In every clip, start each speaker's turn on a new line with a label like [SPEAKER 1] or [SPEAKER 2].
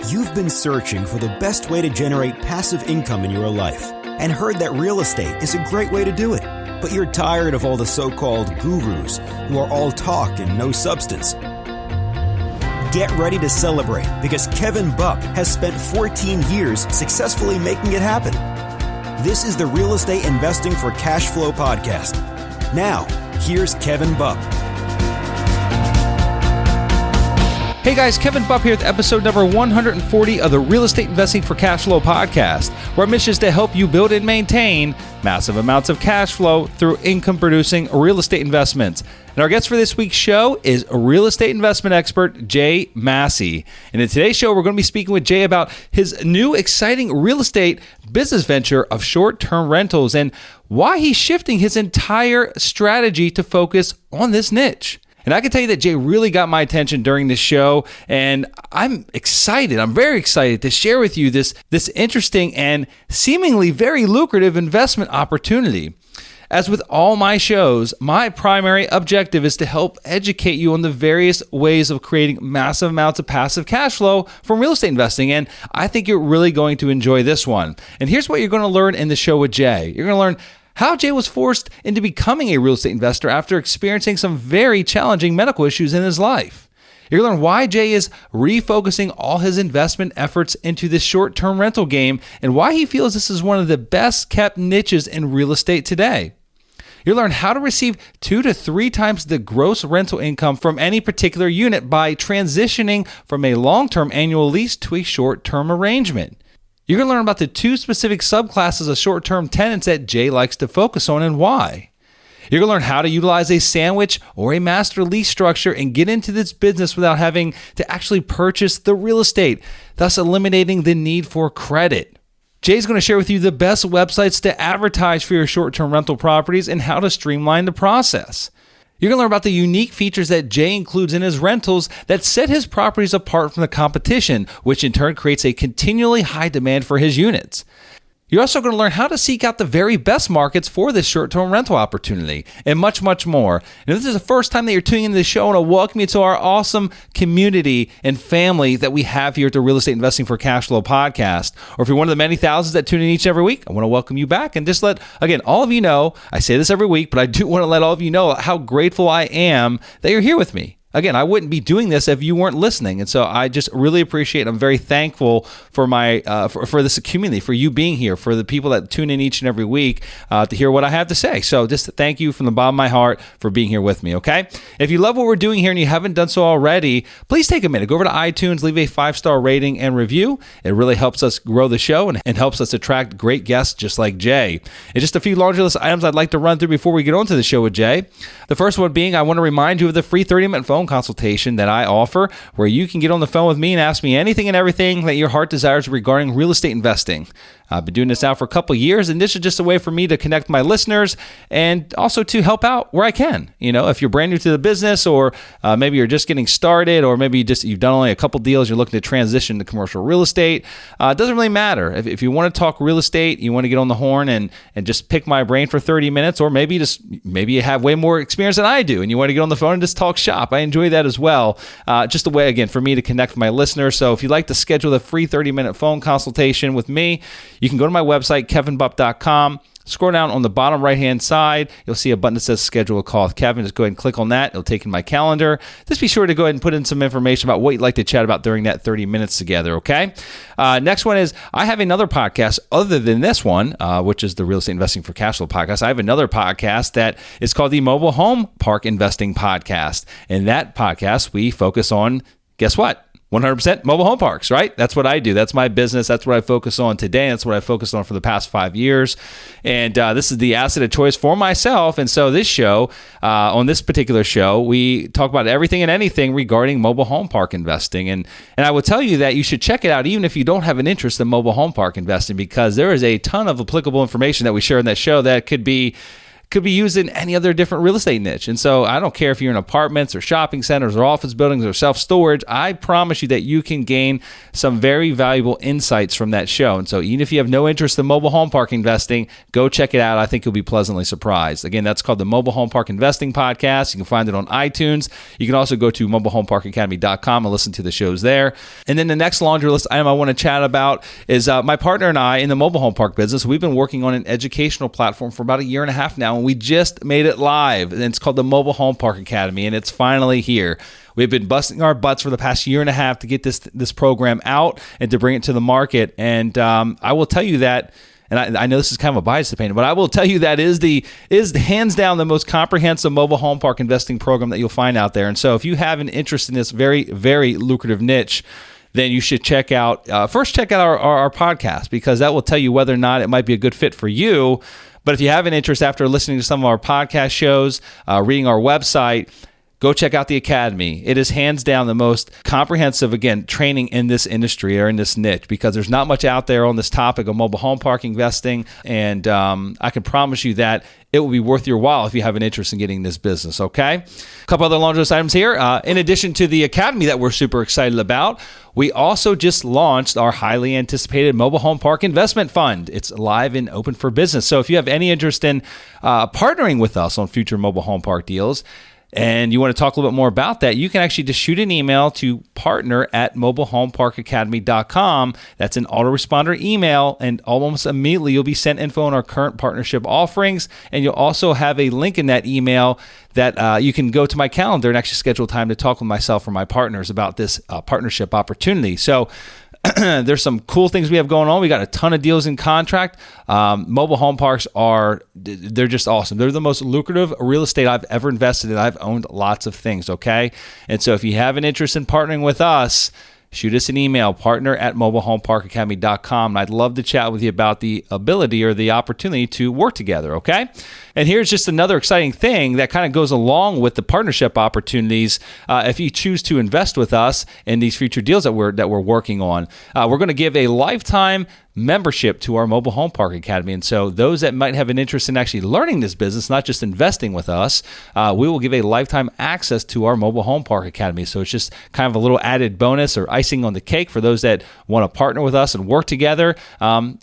[SPEAKER 1] You've been searching for the best way to generate passive income in your life and heard that real estate is a great way to do it. But you're tired of all the so-called gurus who are all talk and no substance. Get ready to celebrate because Kevin Buck has spent 14 years successfully making it happen. This is the Real Estate Investing for Cash Flow podcast. Now, here's Kevin Buck.
[SPEAKER 2] Hey guys, Kevin Bupp here with episode number 140 of the Real Estate Investing for Cash Flow podcast, where our mission is to help you build and maintain massive amounts of cash flow through income-producing real estate investments. And our guest for this week's show is real estate investment expert Jay Massey. And in today's show, we're going to be speaking with Jay about his new exciting real estate business venture of short-term rentals and why he's shifting his entire strategy to focus on this niche. And I can tell you that Jay really got my attention during this show, and I'm excited. I'm very excited to share with you this interesting and seemingly very lucrative investment opportunity. As with all my shows, my primary objective is to help educate you on the various ways of creating massive amounts of passive cash flow from real estate investing, and I think you're really going to enjoy this one. And here's what you're going to learn in the show with Jay. You're going to learn how Jay was forced into becoming a real estate investor after experiencing some very challenging medical issues in his life. You're going to learn why Jay is refocusing all his investment efforts into this short-term rental game and why he feels this is one of the best kept niches in real estate today. You'll learn how to receive 2 to 3 times the gross rental income from any particular unit by transitioning from a long-term annual lease to a short-term arrangement. You're going to learn about the 2 specific subclasses of short-term tenants that Jay likes to focus on and why. You're going to learn how to utilize a sandwich or a master lease structure and get into this business without having to actually purchase the real estate, thus eliminating the need for credit. Jay's going to share with you the best websites to advertise for your short-term rental properties and how to streamline the process. You're going to learn about the unique features that Jay includes in his rentals that set his properties apart from the competition, which in turn creates a continually high demand for his units. You're also going to learn how to seek out the very best markets for this short-term rental opportunity and much, much more. And if this is the first time that you're tuning into the show, I want to welcome you to our awesome community and family that we have here at the Real Estate Investing for Cash Flow podcast. Or if you're one of the many thousands that tune in each and every week, I want to welcome you back and just let, again, all of you know, I say this every week, but I do want to let all of you know how grateful I am that you're here with me. Again, I wouldn't be doing this if you weren't listening, and so I just really appreciate. I'm very thankful for my for this community, for you being here, for the people that tune in each and every week to hear what I have to say. So just thank you from the bottom of my heart for being here with me. Okay, if you love what we're doing here and you haven't done so already, please take a minute, go over to iTunes, leave a 5-star rating and review. It really helps us grow the show and helps us attract great guests just like Jay. And just a few laundry list items I'd like to run through before we get on to the show with Jay. The first one being, I want to remind you of the free 30-minute phone consultation that I offer, where you can get on the phone with me and ask me anything and everything that your heart desires regarding real estate investing. I've been doing this now for a couple of years, and this is just a way for me to connect my listeners and also to help out where I can. You know, if you're brand new to the business, or maybe you're just getting started, or maybe you've done only a couple deals, you're looking to transition to commercial real estate, it doesn't really matter. If you want to talk real estate, you want to get on the horn and just pick my brain for 30 minutes, or maybe you have way more experience than I do, and you want to get on the phone and just talk shop. I enjoy that as well. Just a way, again, for me to connect with my listeners. So if you'd like to schedule a free 30-minute phone consultation with me, you can go to my website, kevinbupp.com. Scroll down on the bottom right-hand side. You'll see a button that says schedule a call with Kevin. Just go ahead and click on that. It'll take in my calendar. Just be sure to go ahead and put in some information about what you'd like to chat about during that 30 minutes together, okay? Next one is, I have another podcast other than this one, which is the Real Estate Investing for Cash Flow podcast. I have another podcast that is called the Mobile Home Park Investing Podcast. In that podcast, we focus on, guess what? 100% mobile home parks, right? That's what I do. That's my business. That's what I focus on today. That's what I focused on for the past 5 years. And this is the asset of choice for myself. And so this show, on this particular show, we talk about everything and anything regarding mobile home park investing. And I will tell you that you should check it out even if you don't have an interest in mobile home park investing, because there is a ton of applicable information that we share in that show that could be could be used in any other different real estate niche. And so I don't care if you're in apartments or shopping centers or office buildings or self-storage, I promise you that you can gain some very valuable insights from that show. And so even if you have no interest in mobile home park investing, go check it out. I think you'll be pleasantly surprised. Again, that's called the Mobile Home Park Investing Podcast. You can find it on iTunes. You can also go to mobilehomeparkacademy.com and listen to the shows there. And then the next laundry list item I want to chat about is my partner and I in the mobile home park business. We've been working on an educational platform for about a year and a half now, and we just made it live. And it's called the Mobile Home Park Academy, and it's finally here. We've been busting our butts for the past year and a half to get this program out and to bring it to the market. And I will tell you that, and I know this is kind of a biased opinion, but I will tell you that is hands down the most comprehensive mobile home park investing program that you'll find out there. And so if you have an interest in this very, very lucrative niche, then you should check out our podcast, because that will tell you whether or not it might be a good fit for you. But if you have an interest after listening to some of our podcast shows, reading our website, go check out the Academy. It is hands down the most comprehensive, again, training in this industry or in this niche, because there's not much out there on this topic of mobile home park investing. And I can promise you that it will be worth your while if you have an interest in getting this business, okay? A couple other laundry list items here. In addition to the Academy that we're super excited about, we also just launched our highly anticipated mobile home park investment fund. It's live and open for business. So if you have any interest in partnering with us on future mobile home park deals, and you want to talk a little bit more about that, you can actually just shoot an email to partner@mobilehomeparkacademy.com. That's an autoresponder email, and almost immediately you'll be sent info on our current partnership offerings, and you'll also have a link in that email that you can go to my calendar and actually schedule time to talk with myself or my partners about this partnership opportunity. So there's some cool things we have going on. We got a ton of deals in contract. Mobile home parks they're just awesome. They're the most lucrative real estate I've ever invested in. I've owned lots of things, okay? And so if you have an interest in partnering with us, shoot us an email, partner@mobilehomeparkacademy.com. And I'd love to chat with you about the ability or the opportunity to work together, okay? And here's just another exciting thing that kind of goes along with the partnership opportunities. If you choose to invest with us in these future deals that we're working on, we're going to give a lifetime membership to our Mobile Home Park Academy. And so those that might have an interest in actually learning this business, not just investing with us, we will give a lifetime access to our Mobile Home Park Academy. So it's just kind of a little added bonus or icing on the cake for those that want to partner with us and work together. Some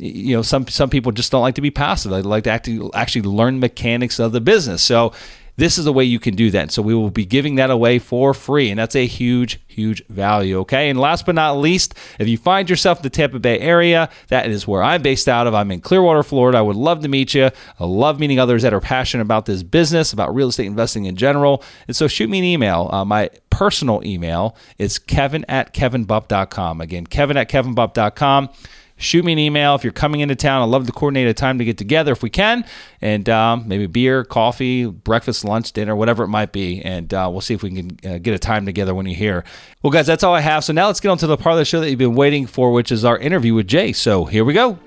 [SPEAKER 2] people just don't like to be passive. They like to actually learn mechanics of the business. So this is the way you can do that. So we will be giving that away for free, and that's a huge, huge value, okay? And last but not least, if you find yourself in the Tampa Bay area, that is where I'm based out of. I'm in Clearwater, Florida. I would love to meet you. I love meeting others that are passionate about this business, about real estate investing in general. And so shoot me an email. My personal email is kevin@kevinbupp.com. Again, kevin@kevinbupp.com. Shoot me an email if you're coming into town. I'd love to coordinate a time to get together if we can, and maybe beer, coffee, breakfast, lunch, dinner, whatever it might be, and we'll see if we can get a time together when you're here. Well, guys, that's all I have. So now let's get on to the part of the show that you've been waiting for, which is our interview with Jay. So here we go.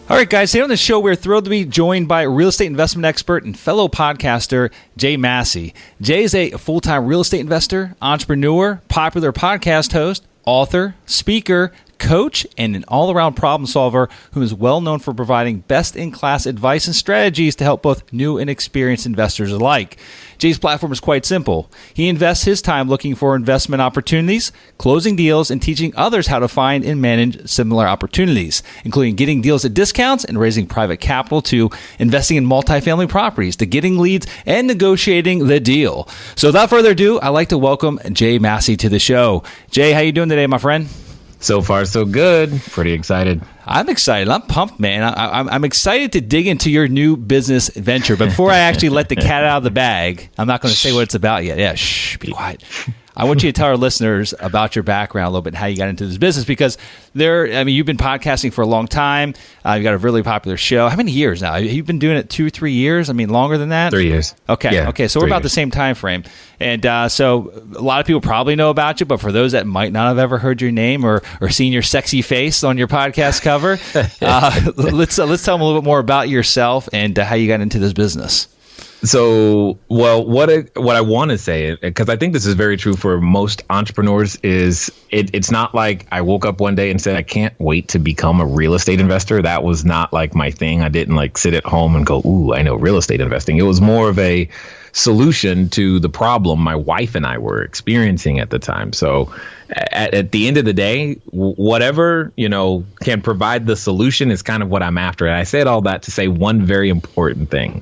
[SPEAKER 2] All right, guys, today on the show, we're thrilled to be joined by real estate investment expert and fellow podcaster, Jay Massey. Jay is a full-time real estate investor, entrepreneur, popular podcast host, author, speaker, coach, and an all-around problem solver who is well known for providing best-in-class advice and strategies to help both new and experienced investors alike. Jay's platform is quite simple. He invests his time looking for investment opportunities, closing deals, and teaching others how to find and manage similar opportunities, including getting deals at discounts and raising private capital, to investing in multifamily properties, to getting leads and negotiating the deal. So without further ado, I'd like to welcome Jay Massey to the show. Jay, how you doing today, my friend?
[SPEAKER 3] So far, so good. Pretty excited.
[SPEAKER 2] I'm excited. I'm pumped, man. I'm excited to dig into your new business venture. But before I actually let the cat out of the bag, I'm not going to say what it's about yet. Yeah, shh, be quiet. I want you to tell our listeners about your background a little bit and how you got into this business, because you've been podcasting for a long time. You've got a really popular show. How many years now? You've been doing it 2-3 years? I mean, longer than that?
[SPEAKER 3] 3 years.
[SPEAKER 2] Okay.
[SPEAKER 3] Yeah,
[SPEAKER 2] okay. So we're about the same time frame. And so a lot of people probably know about you, but for those that might not have ever heard your name or seen your sexy face on your podcast cover, let's tell them a little bit more about yourself and how you got into this business.
[SPEAKER 3] What I want to say, because I think this is very true for most entrepreneurs, is it's not like I woke up one day and said I can't wait to become a real estate investor. That was not like my thing. I didn't like sit at home and go, ooh, I know real estate investing. It was more of a solution to the problem my wife and I were experiencing at the time. So at the end of the day, whatever, can provide the solution is kind of what I'm after. And I said all that to say one very important thing.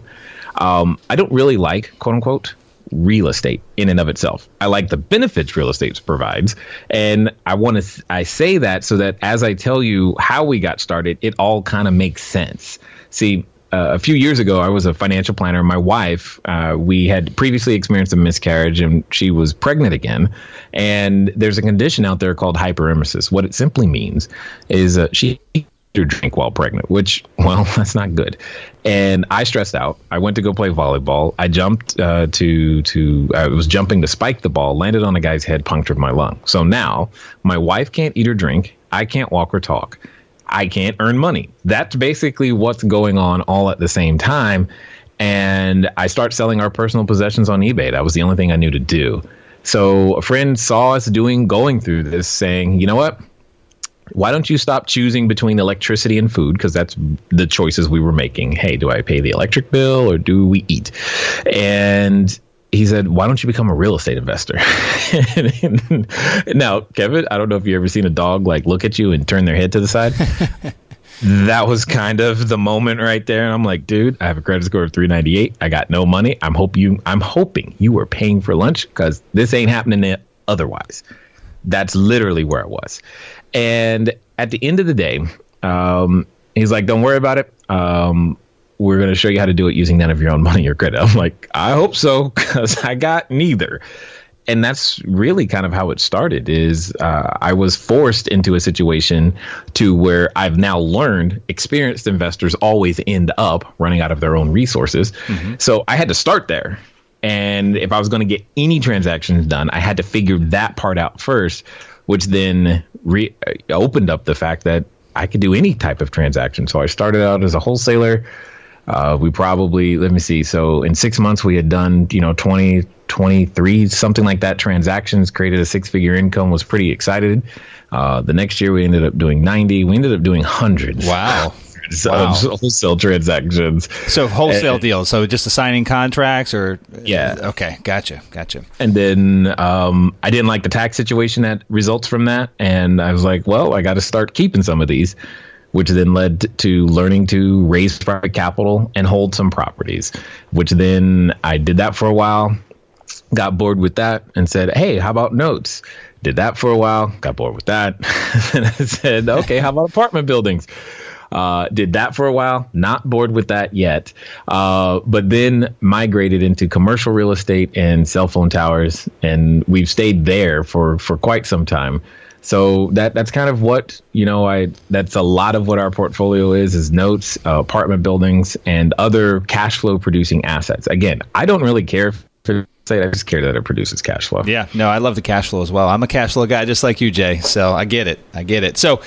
[SPEAKER 3] I don't really like, quote unquote, real estate in and of itself. I like the benefits real estate provides. And I say that so that as I tell you how we got started, it all kind of makes sense. See, a few years ago, I was a financial planner. My wife, we had previously experienced a miscarriage and she was pregnant again. And there's a condition out there called hyperemesis. What it simply means is she drink while pregnant, which, well, that's not good. And I stressed out. I went to go play volleyball. I jumped I was jumping to spike the ball, landed on a guy's head, punctured my lung. So now my wife can't eat or drink. I can't walk or talk. I can't earn money. That's basically what's going on all at the same time. And I start selling our personal possessions on eBay. That was the only thing I knew to do. So a friend saw us going through this, saying, you know what? Why don't you stop choosing between electricity and food? Because that's the choices we were making. Hey, do I pay the electric bill or do we eat? And he said, why don't you become a real estate investor? Now, Kevin, I don't know if you've ever seen a dog like look at you and turn their head to the side. That was kind of the moment right there. And I'm like, dude, I have a credit score of 398. I got no money. I'm hoping you were paying for lunch because this ain't happening otherwise. That's literally where I was. And at the end of the day, he's like, don't worry about it. We're going to show you how to do it using none of your own money or credit. I'm like, I hope so, because I got neither. And that's really kind of how it started is I was forced into a situation to where I've now learned experienced investors always end up running out of their own resources. Mm-hmm. So I had to start there. And if I was going to get any transactions done, I had to figure that part out first, which then opened up the fact that I could do any type of transaction. So I started out as a wholesaler. We probably, let me see. So in 6 months, we had done, 20, 23, something like that transactions, created a 6-figure income, was pretty excited. The next year we ended up doing 90. We ended up doing hundreds.
[SPEAKER 2] Wow.
[SPEAKER 3] Of wholesale transactions.
[SPEAKER 2] So wholesale deals. So just assigning contracts or?
[SPEAKER 3] Yeah.
[SPEAKER 2] Okay. Gotcha.
[SPEAKER 3] And then I didn't like the tax situation that results from that. And I was like, well, I got to start keeping some of these, which then led to learning to raise private capital and hold some properties, which then I did that for a while, got bored with that and said, hey, how about notes? Did that for a while, got bored with that. And I said, okay, how about apartment buildings? Did that for a while, not bored with that yet, but then migrated into commercial real estate and cell phone towers, and we've stayed there for quite some time. So that's kind of what, that's a lot of what our portfolio is notes, apartment buildings, and other cash flow producing assets. Again, I don't really care I just care that it produces cash flow.
[SPEAKER 2] Yeah, no, I love the cash flow as well. I'm a cash flow guy just like you, Jay. So I get it. So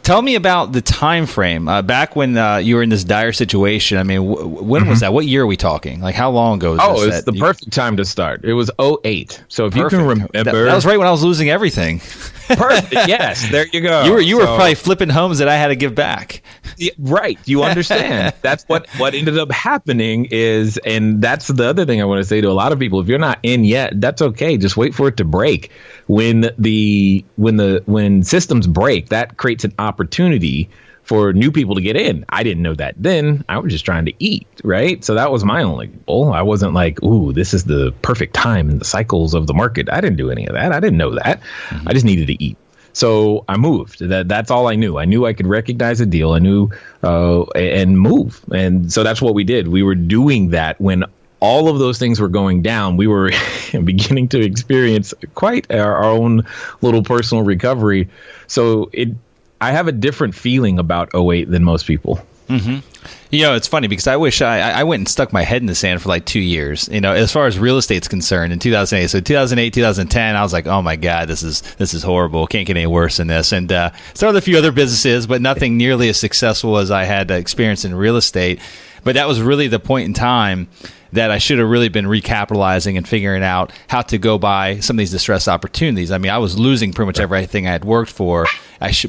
[SPEAKER 2] tell me about the time frame back when you were in this dire situation. I mean, when was that? What year are we talking? Like, how long ago was this?
[SPEAKER 3] It's the perfect time to start. It was 2008. So if you can remember,
[SPEAKER 2] that was right when I was losing everything.
[SPEAKER 3] Perfect. Yes, there you go.
[SPEAKER 2] You were probably flipping homes that I had to give back.
[SPEAKER 3] Yeah, right. You understand. That's what ended up happening is, and that's the other thing I want to say to a lot of people. If you're not in yet, that's okay. Just wait for it to break. When systems break, that creates an opportunity for new people to get in. I didn't know that then. I was just trying to eat, right? So that was my only goal. I wasn't like, ooh, this is the perfect time in the cycles of the market. I didn't do any of that. I didn't know that. Mm-hmm. I just needed to eat. So I moved. That's all I knew. I knew I could recognize a deal. I knew and move. And so that's what we did. We were doing that when all of those things were going down. We were beginning to experience quite our own little personal recovery. So I have a different feeling about 2008 than most people.
[SPEAKER 2] Mm-hmm. It's funny because I wish I went and stuck my head in the sand for like 2 years, as far as real estate's concerned in 2008. So 2008, 2010, I was like, oh my God, this is horrible. Can't get any worse than this. And started a few other businesses, but nothing nearly as successful as I had experienced in real estate. But that was really the point in time that I should have really been recapitalizing and figuring out how to go buy some of these distressed opportunities. I mean, I was losing pretty much everything I had worked for.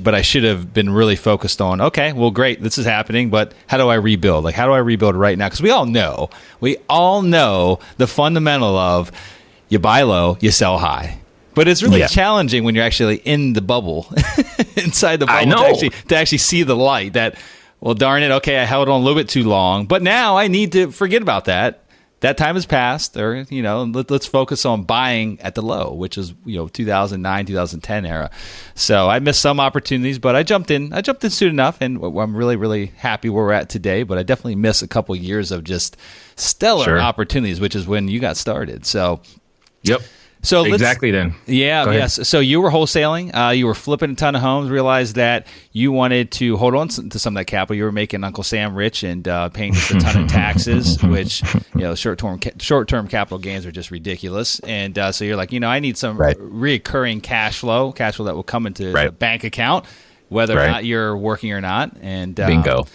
[SPEAKER 2] But I should have been really focused on, okay, well, great, this is happening, but how do I rebuild? Like, how do I rebuild right now? Because we all know the fundamental of you buy low, you sell high. But it's really challenging when you're actually in the bubble, inside the bubble, to actually see the light that, well, darn it, okay, I held on a little bit too long, but now I need to forget about that. That time has passed, or, let's focus on buying at the low, which is, 2009, 2010 era. So I missed some opportunities, but I jumped in soon enough, and I'm really, really happy where we're at today, but I definitely missed a couple of years of just stellar opportunities, which is when you got started. So,
[SPEAKER 3] yep. So exactly then.
[SPEAKER 2] Yeah, yes. So you were wholesaling. You were flipping a ton of homes. Realized that you wanted to hold on to some of that capital. You were making Uncle Sam rich and paying just a ton of taxes, which short-term capital gains are just ridiculous. And so you're like, I need some recurring cash flow that will come into the bank account, whether or not you're working or not. And
[SPEAKER 3] bingo.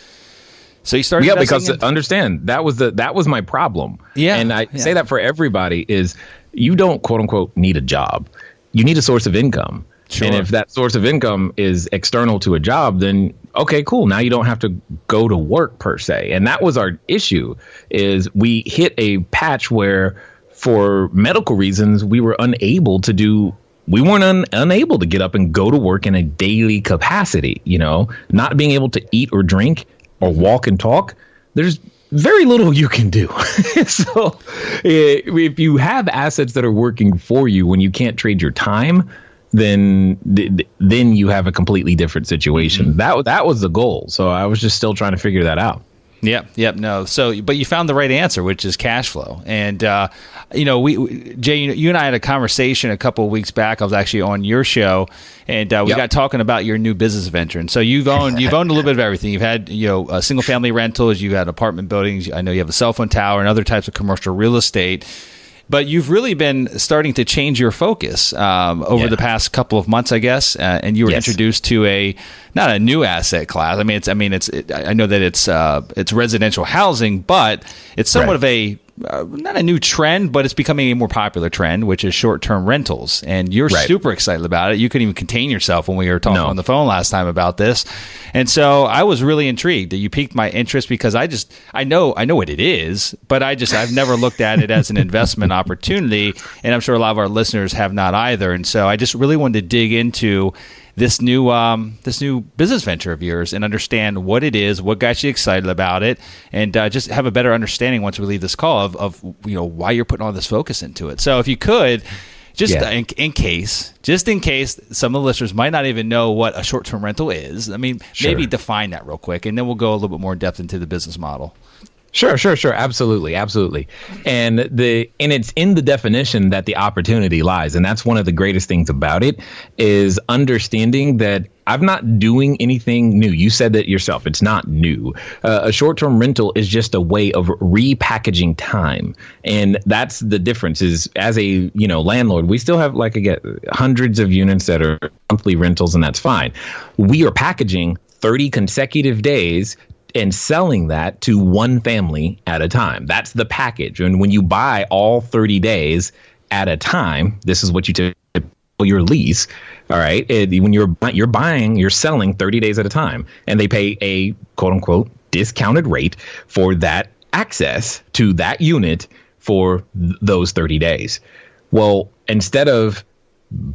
[SPEAKER 2] So you started.
[SPEAKER 3] Yeah, because understand that was my problem.
[SPEAKER 2] Yeah,
[SPEAKER 3] and I say that for everybody is. You don't, quote unquote, need a job. You need a source of income. Sure. And if that source of income is external to a job, then, okay, cool. Now you don't have to go to work per se. And that was our issue is we hit a patch where for medical reasons, we were unable to unable to get up and go to work in a daily capacity, not being able to eat or drink or walk and talk. There's very little you can do. So if you have assets that are working for you when you can't trade your time, then you have a completely different situation. Mm-hmm. That was the goal. So I was just still trying to figure that out.
[SPEAKER 2] Yep. No. So, but you found the right answer, which is cash flow. And, Jay, you and I had a conversation a couple of weeks back. I was actually on your show, and we got talking about your new business venture. And so you've owned a little bit of everything. You've had, single family rentals, you've had apartment buildings. I know you have a cell phone tower and other types of commercial real estate. But you've really been starting to change your focus over the past couple of months, I guess. And you were introduced to not a new asset class. I know that it's residential housing, but it's somewhat of a not a new trend, but it's becoming a more popular trend, which is short-term rentals. And you're super excited about it. You couldn't even contain yourself when we were talking on the phone last time about this. And so I was really intrigued that you piqued my interest because I know what it is, but I've never looked at it as an investment opportunity. And I'm sure a lot of our listeners have not either. And so I just really wanted to dig into this new business venture of yours and understand what it is, what got you excited about it, and just have a better understanding once we leave this call of why you're putting all this focus into it. So if you could, in case some of the listeners might not even know what a short-term rental is, maybe define that real quick, and then we'll go a little bit more in depth into the business model.
[SPEAKER 3] Sure. Absolutely. And it's in the definition that the opportunity lies. And that's one of the greatest things about it is understanding that I'm not doing anything new. You said that yourself. It's not new. A short-term rental is just a way of repackaging time. And that's the difference is as a, landlord, we still have hundreds of units that are monthly rentals, and that's fine. We are packaging 30 consecutive days and selling that to one family at a time. That's the package. And when you buy all 30 days at a time, this is what you take your lease. All right. When you're selling 30 days at a time, and they pay a quote unquote discounted rate for that access to that unit for those 30 days. Well, instead of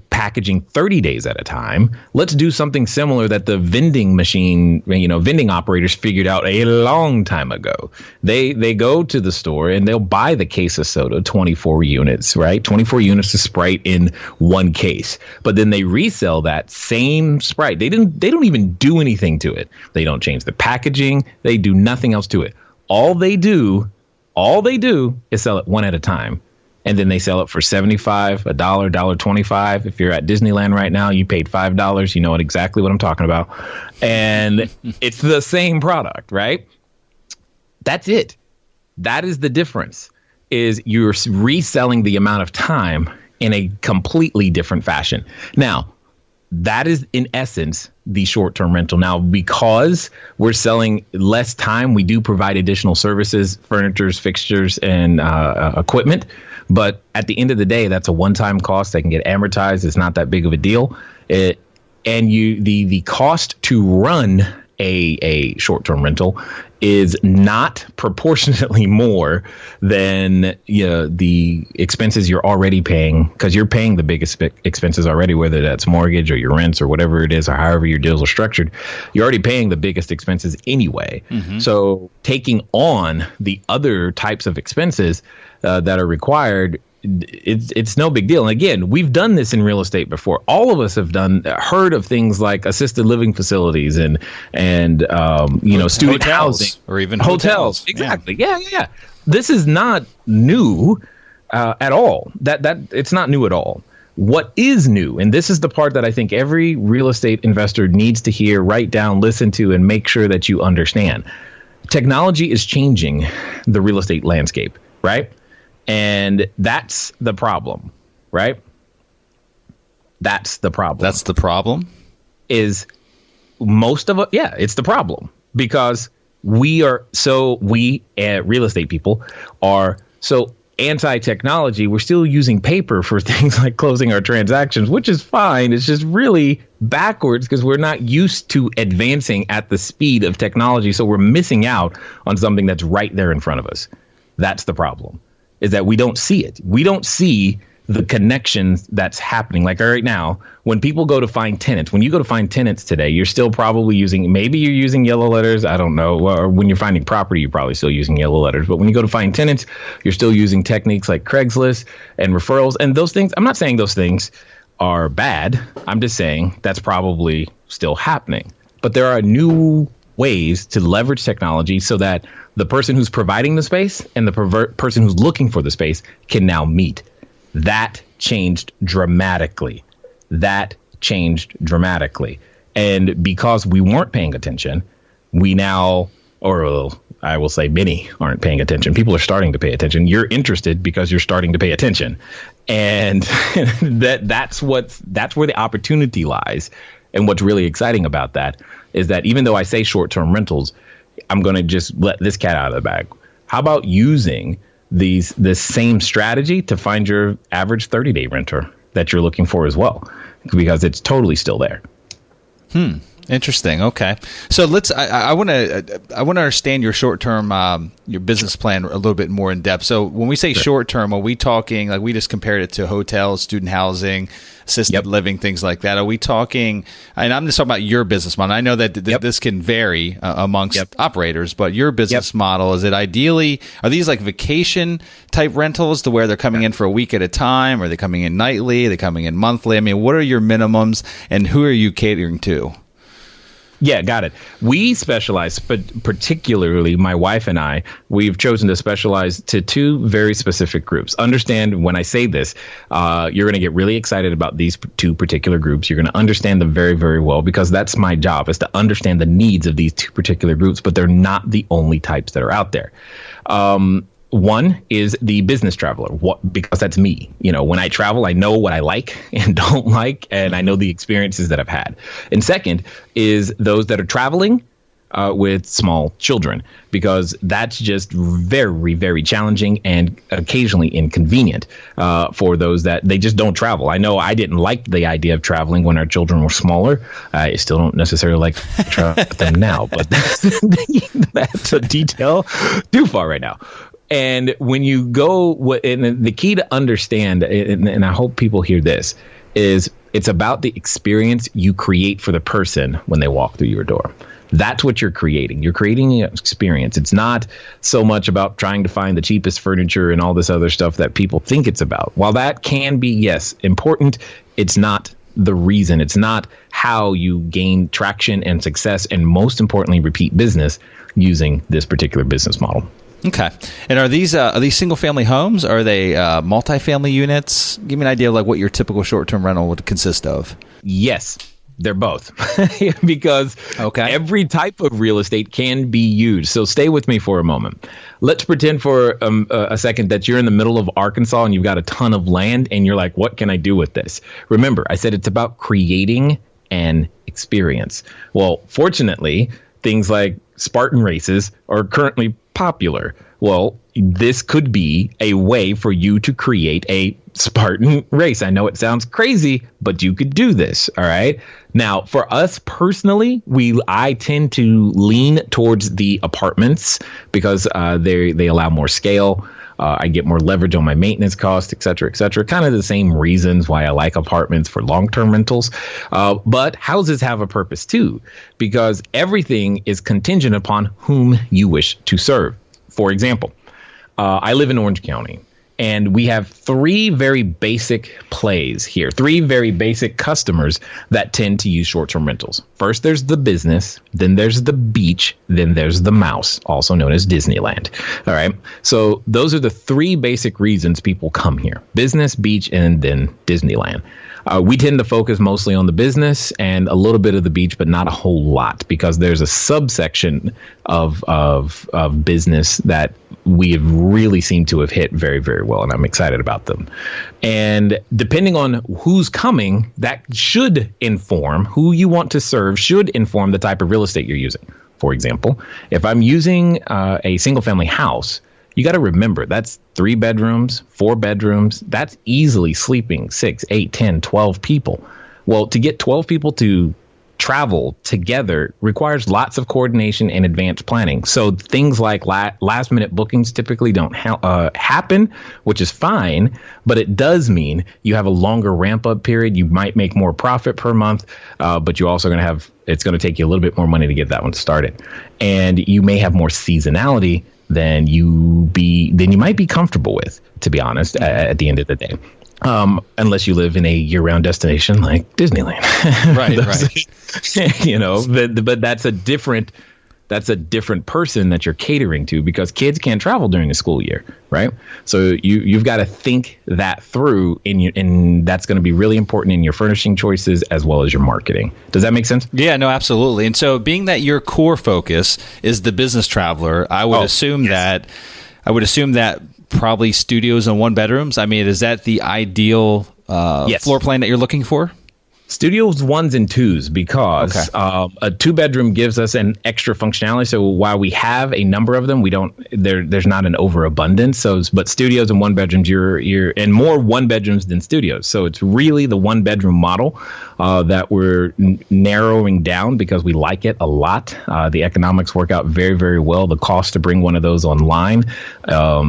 [SPEAKER 3] packaging 30 days at a time, let's do something similar that the vending operators figured out a long time ago. They go to the store and they'll buy the case of soda, 24 units, right? 24 units of Sprite in one case. But then they resell that same Sprite. They don't even do anything to it. They don't change the packaging. They do nothing else to it. All they do is sell it one at a time. And then they sell it for $75, $1, $1.25. If you're at Disneyland right now, you paid $5. You know exactly what I'm talking about. And it's the same product, right? That's it. That is the difference, is you're reselling the amount of time in a completely different fashion. Now, that is, in essence, the short-term rental. Now, because we're selling less time, we do provide additional services, furnitures, fixtures, and equipment. But at the end of the day, that's a one-time cost that can get amortized. It's not that big of a deal. The cost to run a short-term rental is not proportionately more than the expenses you're already paying, because you're paying the biggest expenses already, whether that's mortgage or your rents or whatever it is, or however your deals are structured. You're already paying the biggest expenses anyway. Mm-hmm. So taking on the other types of expenses that are required, it's no big deal. And again, we've done this in real estate before. All of us have heard of things like assisted living facilities and student housing
[SPEAKER 2] or even
[SPEAKER 3] hotels. Exactly. Yeah. This is not new at all. That it's not new at all. What is new, and this is the part that I think every real estate investor needs to hear, write down, listen to, and make sure that you understand. Technology is changing the real estate landscape, right? And that's the problem, right? That's the problem.
[SPEAKER 2] That's the problem?
[SPEAKER 3] Is most of it, yeah, it's the problem. Because we real estate people are so anti-technology. We're still using paper for things like closing our transactions, which is fine. It's just really backwards because we're not used to advancing at the speed of technology. So we're missing out on something that's right there in front of us. That's the problem. Is that we don't see it. We don't see the connections that's happening. Like right now, when people go to find tenants, when you go to find tenants today, you're still probably maybe you're using yellow letters. I don't know. Or when you're finding property, you're probably still using yellow letters. But when you go to find tenants, you're still using techniques like Craigslist and referrals and those things. I'm not saying those things are bad. I'm just saying that's probably still happening. But there are new ways to leverage technology so that the person who's providing the space and the person who's looking for the space can now meet. That changed dramatically. And because we weren't paying attention, we now, or I will say many aren't paying attention. People are starting to pay attention. You're interested because you're starting to pay attention. And that's where the opportunity lies. And what's really exciting about that is that even though I say short-term rentals, I'm going to just let this cat out of the bag. How about using this same strategy to find your average 30-day renter that you're looking for as well? Because it's totally still there.
[SPEAKER 2] Interesting. Okay. So I want to understand your short-term, your business plan a little bit more in depth. So when we say short-term, are we talking, like we just compared it to hotels, student housing, assisted living, things like that? Are we talking, and I'm just talking about your business model. I know that this can vary amongst operators, but your business model, is it ideally, are these like vacation type rentals to where they're coming in for a week at a time? Are they coming in nightly? Are they coming in monthly? I mean, what are your minimums and who are you catering to?
[SPEAKER 3] Yeah, got it. We specialize, but particularly my wife and I, we've chosen to specialize to two very specific groups. Understand when I say this, you're going to get really excited about these two particular groups. You're going to understand them very, very well because that's my job, is to understand the needs of these two particular groups, but they're not the only types that are out there. One is the business traveler, because that's me. When I travel, I know what I like and don't like, and I know the experiences that I've had. And second is those that are traveling with small children, because that's just very, very challenging and occasionally inconvenient for those that they just don't travel. I know I didn't like the idea of traveling when our children were smaller. I still don't necessarily like to travel with them now, but that's a detail too far right now. And when you go, and the key to understand, and I hope people hear this, is it's about the experience you create for the person when they walk through your door. That's what you're creating. You're creating an experience. It's not so much about trying to find the cheapest furniture and all this other stuff that people think it's about. While that can be, yes, important, it's not the reason. It's not how you gain traction and success, and most importantly, repeat business using this particular business model.
[SPEAKER 2] Okay. And are these single family homes? Are they multifamily units? Give me an idea of like what your typical short-term rental would consist of.
[SPEAKER 3] Yes. They're both because every type of real estate can be used. So stay with me for a moment. Let's pretend for a second that you're in the middle of Arkansas and you've got a ton of land and you're like, what can I do with this? Remember, I said it's about creating an experience. Well, fortunately, things like Spartan races are currently popular. Well, this could be a way for you to create a Spartan race. I know it sounds crazy, but you could do this. All right. Now, for us personally, I tend to lean towards the apartments because they allow more scale. I get more leverage on my maintenance costs, et cetera, et cetera. Kind of the same reasons why I like apartments for long-term rentals. But houses have a purpose too, because everything is contingent upon whom you wish to serve. For example, I live in Orange County, and we have three very basic plays here, three very basic customers that tend to use short-term rentals. First, there's the business, then there's the beach, then there's the mouse, also known as Disneyland. All right. So those are the three basic reasons people come here: business, beach, and then Disneyland. We tend to focus mostly on the business and a little bit of the beach, but not a whole lot, because there's a subsection of business that we have really seemed to have hit very, very well, and I'm excited about them. And depending on who's coming, that should inform who you want to serve, should inform the type of real estate you're using. For example, if I'm using a single family house, you got to remember that's 3 bedrooms, 4 bedrooms. That's easily sleeping 6, 8, 10, 12 people. Well, to get 12 people to travel together requires lots of coordination and advanced planning. So things like last minute bookings typically don't happen, which is fine, but it does mean you have a longer ramp up period. You might make more profit per month, but you're also going to have, it's going to take you a little bit more money to get that one started. And you may have more seasonality than you might be comfortable with, to be honest, at the end of the day. Unless you live in a year-round destination like Disneyland. Right. You know, but that's a different person that you're catering to, because kids can't travel during the school year, right? So you've got to think that through, and that's going to be really important in your furnishing choices as well as your marketing. Does that make sense?
[SPEAKER 2] Yeah, no, absolutely. And so, being that your core focus is the business traveler, I would assume that probably studios and 1 bedrooms. I mean, is that the ideal floor plan that you're looking for?
[SPEAKER 3] Studios 1s and 2s, because a 2-bedroom gives us an extra functionality. So while we have a number of them, there's not an overabundance. So, but studios and 1 bedrooms, you're and more 1 bedrooms than studios. So it's really the 1-bedroom model that we're narrowing down because we like it a lot. The economics work out very, very well. The cost to bring one of those online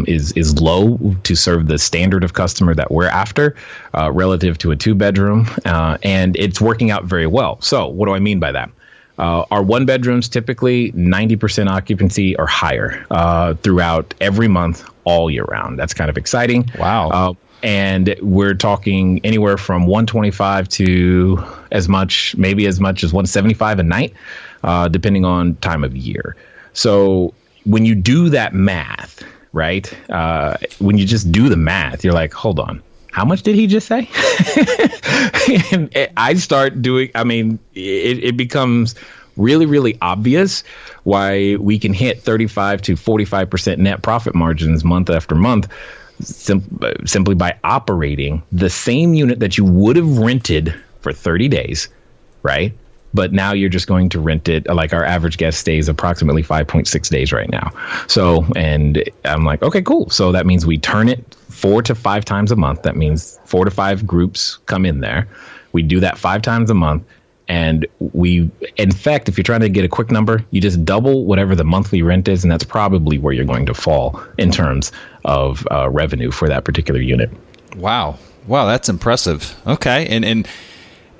[SPEAKER 3] is low to serve the standard of customer that we're after, relative to a 2-bedroom, and it's working out very well. So what do I mean by that? Our 1 bedrooms typically 90% occupancy or higher throughout every month, all year round. That's kind of exciting.
[SPEAKER 2] Wow.
[SPEAKER 3] And we're talking anywhere from 125 to as much as 175 a night, depending on time of year. So when you do that math, right? When you just do the math, you're like, hold on. How much did he just say? And I start doing, it becomes really, really obvious why we can hit 35 to 45% net profit margins month after month, simply by operating the same unit that you would have rented for 30 days, right? But now you're just going to rent it. Like our average guest stays approximately 5.6 days right now. So, and I'm like, okay, cool. So that means we turn it 4 to 5 times a month. That means 4 to 5 groups come in there. We do that 5 times a month. And in fact, if you're trying to get a quick number, you just double whatever the monthly rent is. And that's probably where you're going to fall in terms of revenue for that particular unit.
[SPEAKER 2] Wow. That's impressive. Okay. And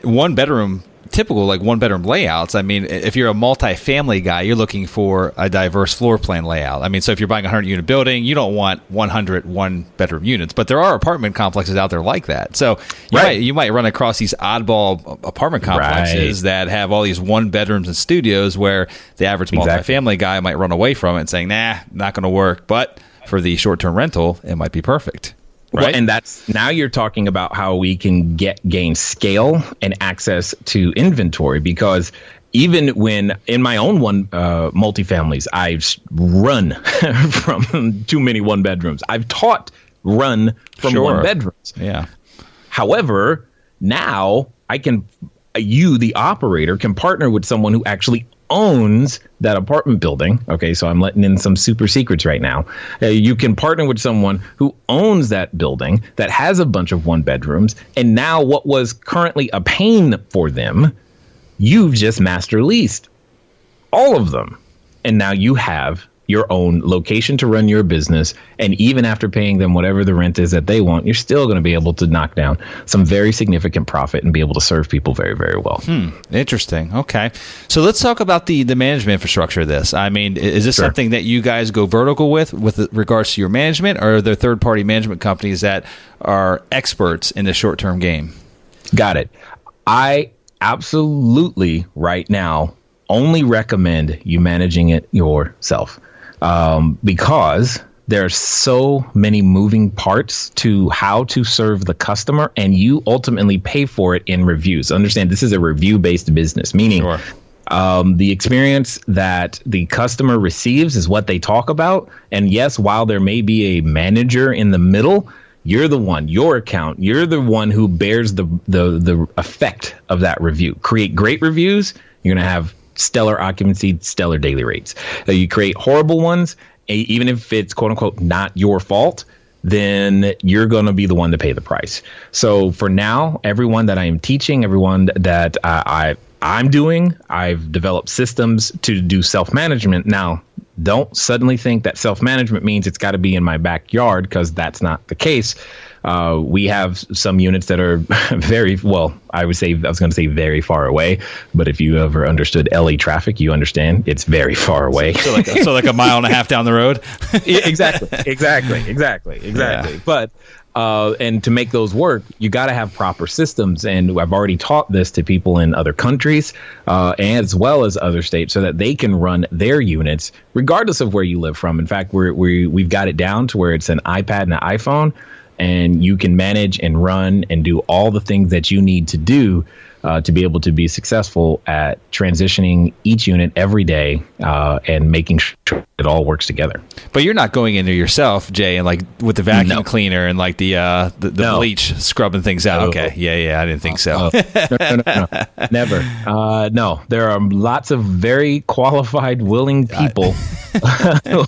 [SPEAKER 2] 1 bedroom, typical like 1 bedroom layouts. I mean, if you're a multifamily guy, you're looking for a diverse floor plan layout. I mean, so if you're buying a 100-unit building, you don't want 100 1-bedroom units, but there are apartment complexes out there like that. So you might run across these oddball apartment complexes that have all these 1 bedrooms and studios where the average multifamily guy might run away from it and saying, nah, not going to work. But for the short-term rental, it might be perfect. Right.
[SPEAKER 3] Well, and that's now you're talking about how we can gain scale and access to inventory, because even when in my own multifamilies, I've run from too many one bedrooms. I've taught run from one bedrooms.
[SPEAKER 2] Yeah.
[SPEAKER 3] However, now you, the operator, can partner with someone who actually owns that apartment building. Okay, so I'm letting in some super secrets right now. You can partner with someone who owns that building that has a bunch of one bedrooms, and now what was currently a pain for them, you've just master leased all of them, and now you have your own location to run your business. And even after paying them whatever the rent is that they want, you're still going to be able to knock down some very significant profit and be able to serve people very, very well.
[SPEAKER 2] Interesting. Okay. So let's talk about the management infrastructure of this. I mean, is this something that you guys go vertical with regards to your management, or are there third-party management companies that are experts in the short-term game?
[SPEAKER 3] Got it. I absolutely right now only recommend you managing it yourself. Because there's so many moving parts to how to serve the customer, and you ultimately pay for it in reviews. Understand, this is a review-based business, meaning the experience that the customer receives is what they talk about. And yes, while there may be a manager in the middle, you're the one, your account, you're the one who bears the effect of that review. Create great reviews, you're going to have stellar occupancy, stellar daily rates. You create horrible ones, even if it's quote unquote not your fault, then you're going to be the one to pay the price. So for now, everyone that I am teaching, everyone that I'm doing, I've developed systems to do self-management. Now, don't suddenly think that self-management means it's got to be in my backyard, because that's not the case. We have some units that are very I was going to say very far away, but if you ever understood LA traffic, you understand it's very far away.
[SPEAKER 2] So like a mile and a half down the road.
[SPEAKER 3] Yeah, exactly. Yeah. But and to make those work, you got to have proper systems. And I've already taught this to people in other countries as well as other states, so that they can run their units regardless of where you live from. In fact, we've got it down to where it's an iPad and an iPhone, and you can manage and run and do all the things that you need to do to be able to be successful at transitioning each unit every day and making sure it all works together.
[SPEAKER 2] But you're not going in there yourself, Jay, and like with the vacuum cleaner and like the bleach scrubbing things out. Okay, yeah, I didn't think so.
[SPEAKER 3] No, never. No, there are lots of very qualified, willing people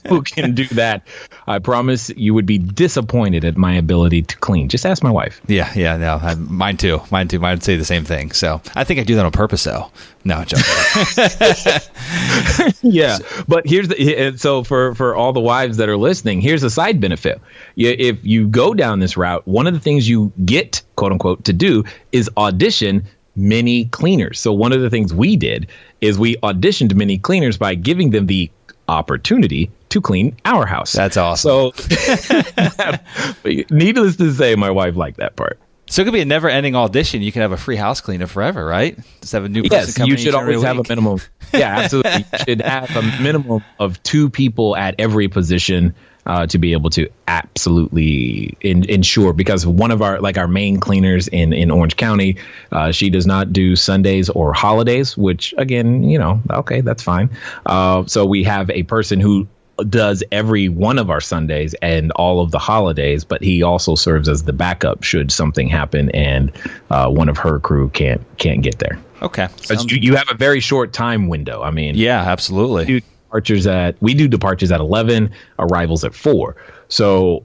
[SPEAKER 3] who can do that. I promise you would be disappointed at my ability to clean. Just ask my wife.
[SPEAKER 2] Yeah, no, mine too. Mine'd say the same thing. So I think I do that on purpose, though. No, I'm joking.
[SPEAKER 3] Yeah, but so for all the wives that are listening, here's a side benefit. If you go down this route, one of the things you get, quote unquote, to do is audition mini cleaners. So one of the things we did is we auditioned mini cleaners by giving them the opportunity to clean our house.
[SPEAKER 2] That's awesome.
[SPEAKER 3] So needless to say, my wife liked that part.
[SPEAKER 2] So it could be a never-ending audition. You can have a free house cleaner forever, right? Just have a new person come in.
[SPEAKER 3] Yes, you should always have a minimum. Yeah, absolutely. You should have a minimum of 2 people at every position to be able to absolutely ensure. Because one of our main cleaners in Orange County, she does not do Sundays or holidays, which again, okay, that's fine. So we have a person who does every one of our Sundays and all of the holidays, but he also serves as the backup should something happen and one of her crew can't get there.
[SPEAKER 2] Okay,
[SPEAKER 3] you have a very short time window. I mean,
[SPEAKER 2] yeah, absolutely.
[SPEAKER 3] We do departures at 11, arrivals at 4. So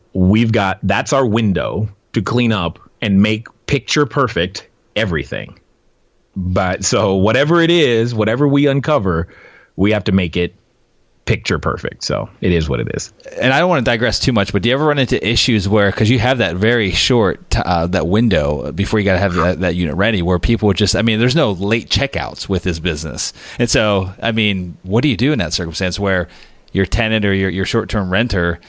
[SPEAKER 3] that's our window to clean up and make picture perfect everything. But so whatever it is, whatever we uncover, we have to make it picture perfect. So it is what it is.
[SPEAKER 2] And I don't want to digress too much, but do you ever run into issues where, because you have that very short that window before you got to have that unit ready, where people would there's no late checkouts with this business. And so, what do you do in that circumstance where your tenant or your short-term renter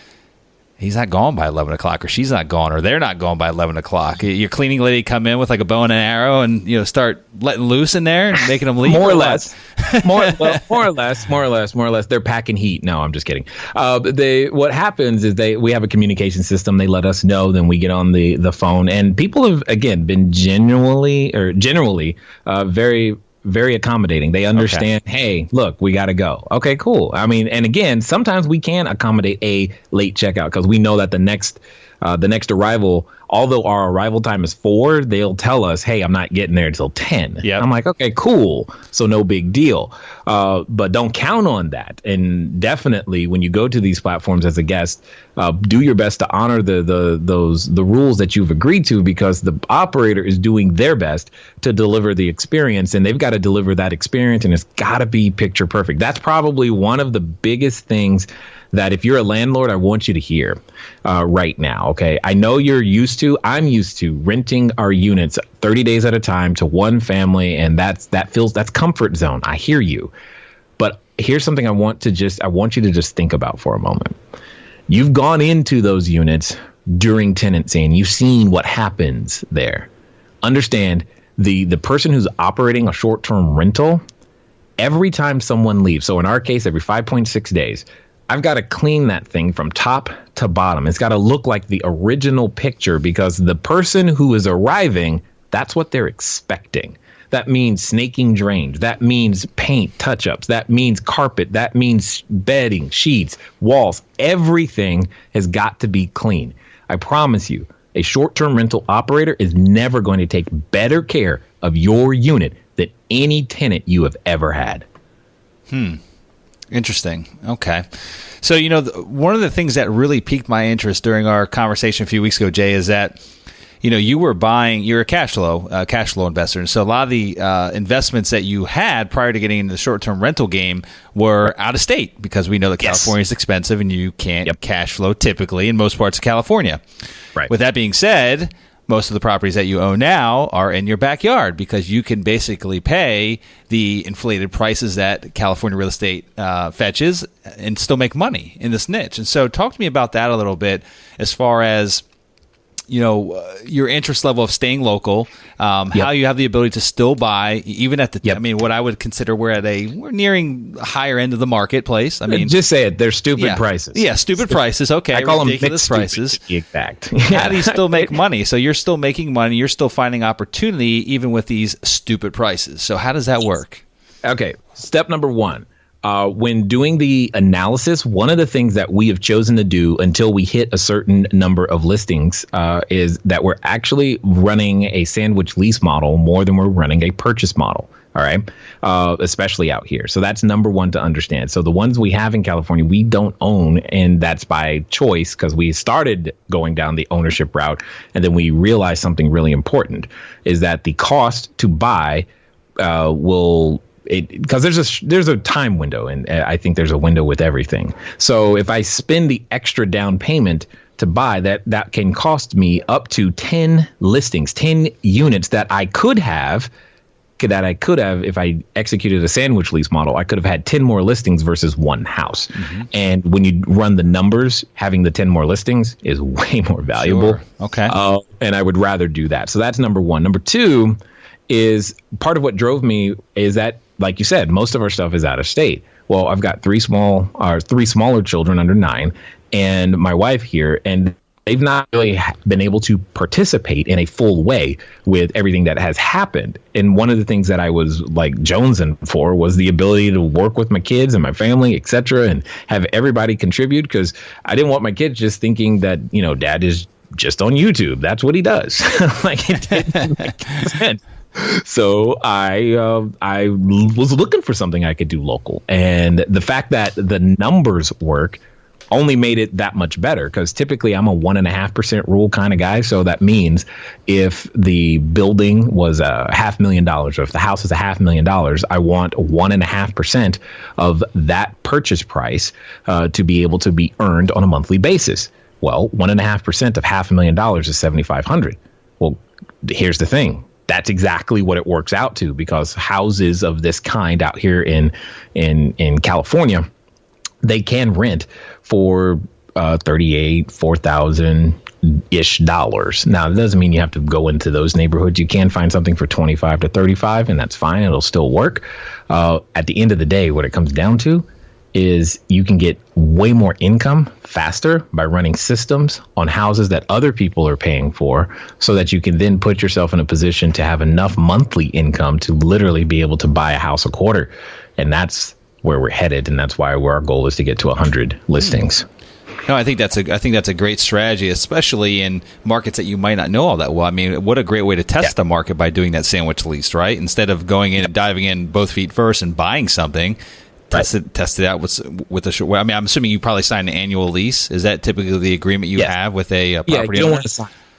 [SPEAKER 2] he's not gone by 11 o'clock, or she's not gone, or they're not gone by 11 o'clock. Your cleaning lady come in with like a bow and an arrow and, start letting loose in there and making them leave?
[SPEAKER 3] More or less. More or less. They're packing heat. No, I'm just kidding. What happens is we have a communication system. They let us know, then we get on the phone. And people have, again, been generally very, very accommodating. They understand, hey, look, we got to go. Okay, cool. I mean, and again, sometimes we can accommodate a late checkout because we know that the next arrival, although our arrival time is 4, they'll tell us, hey, I'm not getting there until 10.
[SPEAKER 2] Yep.
[SPEAKER 3] I'm like, okay, cool. So no big deal. But don't count on that. And definitely when you go to these platforms as a guest, do your best to honor the rules that you've agreed to, because the operator is doing their best to deliver the experience, and they've got to deliver that experience, and it's got to be picture perfect. That's probably one of the biggest things that if you're a landlord, I want you to hear right now. Okay, I know I'm used to renting our units 30 days at a time to one family, and that's comfort zone. I hear you, but here's something I want you to just think about for a moment. You've gone into those units during tenancy and you've seen what happens there. Understand the person who's operating a short-term rental, every time someone leaves, so in our case, every 5.6 days, I've got to clean that thing from top to bottom. It's got to look like the original picture, because the person who is arriving, that's what they're expecting. That means snaking drains. That means paint touch-ups. That means carpet. That means bedding, sheets, walls. Everything has got to be clean. I promise you, a short-term rental operator is never going to take better care of your unit than any tenant you have ever had.
[SPEAKER 2] Interesting. Okay. So, one of the things that really piqued my interest during our conversation a few weeks ago, Jay, is that, you're a cash flow investor. And so a lot of the investments that you had prior to getting into the short-term rental game were out of state, because we know that California is expensive and you can't cash flow typically in most parts of California. Right. With that being said, most of the properties that you own now are in your backyard, because you can basically pay the inflated prices that California real estate fetches and still make money in this niche. And so talk to me about that a little bit, as far as, your interest level of staying local, how you have the ability to still buy, even at the, I mean, what I would consider we're nearing the higher end of the marketplace. I mean,
[SPEAKER 3] just say it. They're stupid prices.
[SPEAKER 2] Yeah, stupid prices. Okay,
[SPEAKER 3] I call
[SPEAKER 2] ridiculous
[SPEAKER 3] them
[SPEAKER 2] prices.
[SPEAKER 3] Exact.
[SPEAKER 2] How do you still make money? So you're still making money. You're still finding opportunity even with these stupid prices. So how does that work?
[SPEAKER 3] Okay, step number 1. When doing the analysis, one of the things that we have chosen to do until we hit a certain number of listings is that we're actually running a sandwich lease model more than we're running a purchase model. All right. Especially out here. So that's number 1 to understand. So the ones we have in California, we don't own. And that's by choice, because we started going down the ownership route. And then we realized something really important is that the cost to buy because there's a time window, and I think there's a window with everything. So if I spend the extra down payment to buy, that can cost me up to 10 listings, 10 units that I could have if I executed a sandwich lease model. I could have had 10 more listings versus one house. Mm-hmm. And when you run the numbers, having the 10 more listings is way more valuable.
[SPEAKER 2] Sure. Okay.
[SPEAKER 3] And I would rather do that. So that's number 1. Number 2 is part of what drove me is that, like you said, most of our stuff is out of state. Well, I've got 3 smaller children under 9, and my wife here, and they've not really been able to participate in a full way with everything that has happened. And one of the things that I was like jonesing for was the ability to work with my kids and my family, et cetera, and have everybody contribute, because I didn't want my kids just thinking that, dad is just on YouTube. That's what he does. Like, it didn't make sense. So I was looking for something I could do local, and the fact that the numbers work only made it that much better, because typically I'm a 1.5% rule kind of guy. So that means if the building was $500,000, or if the house is $500,000, I want 1.5% of that purchase price to be able to be earned on a monthly basis. Well, 1.5% of $500,000 is $7,500. Well, here's the thing. That's exactly what it works out to, because houses of this kind out here in California, they can rent for $4,000-ish. Now, that doesn't mean you have to go into those neighborhoods. You can find something for 25 to 35, and that's fine. It'll still work. At the end of the day, what it comes down to is you can get way more income faster by running systems on houses that other people are paying for, so that you can then put yourself in a position to have enough monthly income to literally be able to buy a house a quarter. And that's where we're headed. And that's why our goal is to get to 100 listings.
[SPEAKER 2] No, I think that's a great strategy, especially in markets that you might not know all that well. I mean, what a great way to test the market by doing that sandwich lease, right? Instead of going in and diving in both feet first and buying something. Test it out with a short. I mean, I'm assuming you probably sign an annual lease. Is that typically the agreement you have with a property owner?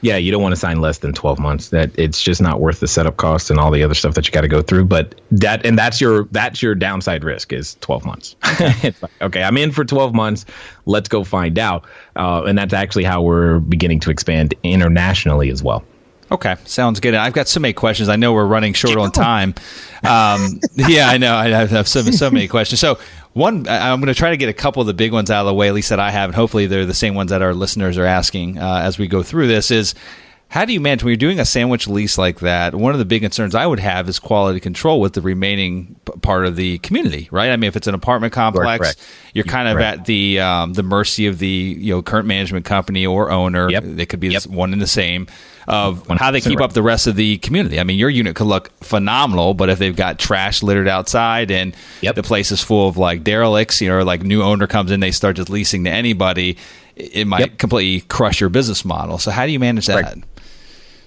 [SPEAKER 3] You don't want to sign less than 12 months. That it's just not worth the setup costs and all the other stuff that you got to go through. But that's your downside risk is 12 months. It's like, okay, I'm in for 12 months. Let's go find out. And that's actually how we're beginning to expand internationally as well.
[SPEAKER 2] Okay, sounds good. I've got so many questions. I know we're running short on time. I know. I have so many questions. So I'm going to try to get a couple of the big ones out of the way, at least that I have, and hopefully they're the same ones that our listeners are asking as we go through this is, how do you manage when you're doing a sandwich lease like that? One of the big concerns I would have is quality control with the remaining part of the community, right? I mean, if it's an apartment complex, you're kind of at the mercy of the current management company or owner. Yep. They could be one and the same of how they keep up the rest of the community. I mean, your unit could look phenomenal, but if they've got trash littered outside and the place is full of like derelicts, or like new owner comes in, they start just leasing to anybody, it might completely crush your business model. So how do you manage that?
[SPEAKER 3] Right.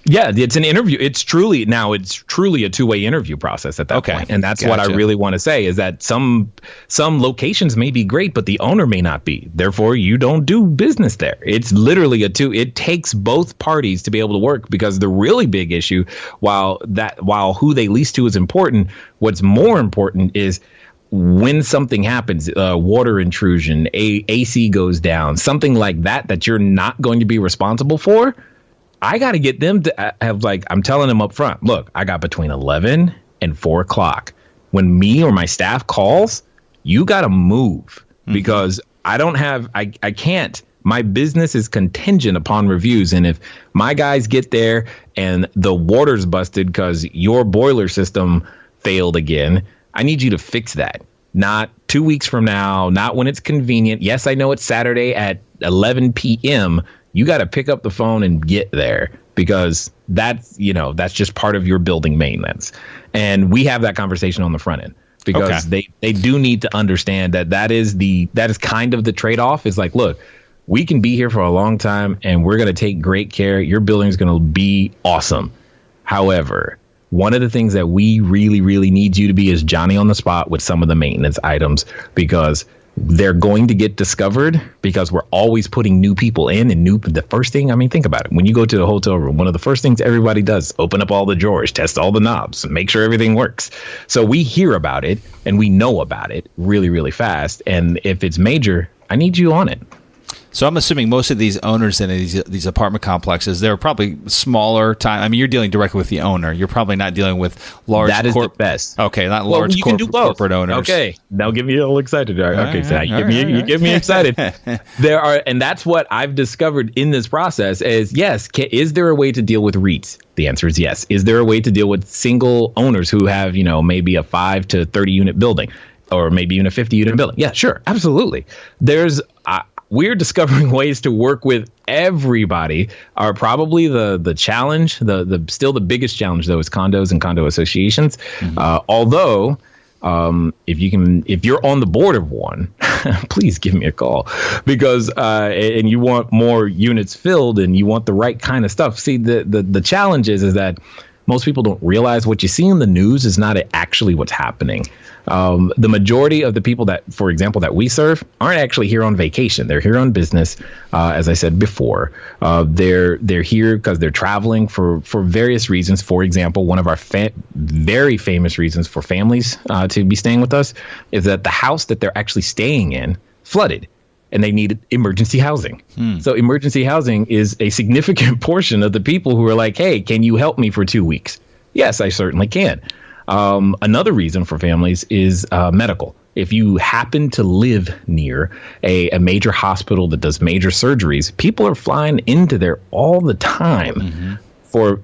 [SPEAKER 3] Yeah, it's an interview. It's truly a two-way interview process at that point. And that's what I really want to say is that some locations may be great, but the owner may not be. Therefore, you don't do business there. It's literally it takes both parties to be able to work, because the really big issue, while who they lease to is important, what's more important is when something happens, water intrusion, AC goes down, something like that you're not going to be responsible for. I got to get them to have, like, I'm telling them up front, look, I got between 11 and 4 o'clock. When me or my staff calls, you got to move, because I can't. My business is contingent upon reviews. And if my guys get there and the water's busted because your boiler system failed again, I need you to fix that. Not 2 weeks from now, not when it's convenient. Yes, I know it's Saturday at 11 p.m., you got to pick up the phone and get there, because that's just part of your building maintenance. And we have that conversation on the front end, because they do need to understand that is kind of the trade-off is like, look, we can be here for a long time and we're going to take great care. Your building is going to be awesome. However, one of the things that we really, really need you to be is Johnny on the spot with some of the maintenance items, because they're going to get discovered, because we're always putting new people in the first thing, I mean, think about it. When you go to the hotel room, one of the first things everybody does, open up all the drawers, test all the knobs, make sure everything works. So we hear about it and we know about it really, really fast. And if it's major, I need you on it.
[SPEAKER 2] So I'm assuming most of these owners in these apartment complexes, they're probably smaller time. I mean, you're dealing directly with the owner. You're probably not dealing with large.
[SPEAKER 3] That is the best.
[SPEAKER 2] Okay, not large corporate owners.
[SPEAKER 3] Okay, now get me all excited. You get me excited. And that's what I've discovered in this process is, yes, is there a way to deal with REITs? The answer is yes. Is there a way to deal with single owners who have, maybe a 5 to 30 unit building, or maybe even a 50 unit building? Yeah, sure, absolutely. We're discovering ways to work with everybody. Are probably the challenge. The still the biggest challenge though is condos and condo associations. Although if you're on the board of one, please give me a call, because and you want more units filled and you want the right kind of stuff. See, the challenge is that most people don't realize what you see in the news is not actually what's happening. The majority of the people that, for example, that we serve aren't actually here on vacation. They're here on business. As I said before, they're here because they're traveling for various reasons. For example, one of our very famous reasons for families to be staying with us is that the house that they're actually staying in flooded, and they needed emergency housing. So emergency housing is a significant portion of the people who are like, hey, can you help me for 2 weeks? Yes, I certainly can. Another reason for families is medical. if you happen to live near a major hospital that does major surgeries, people are flying into there all the time for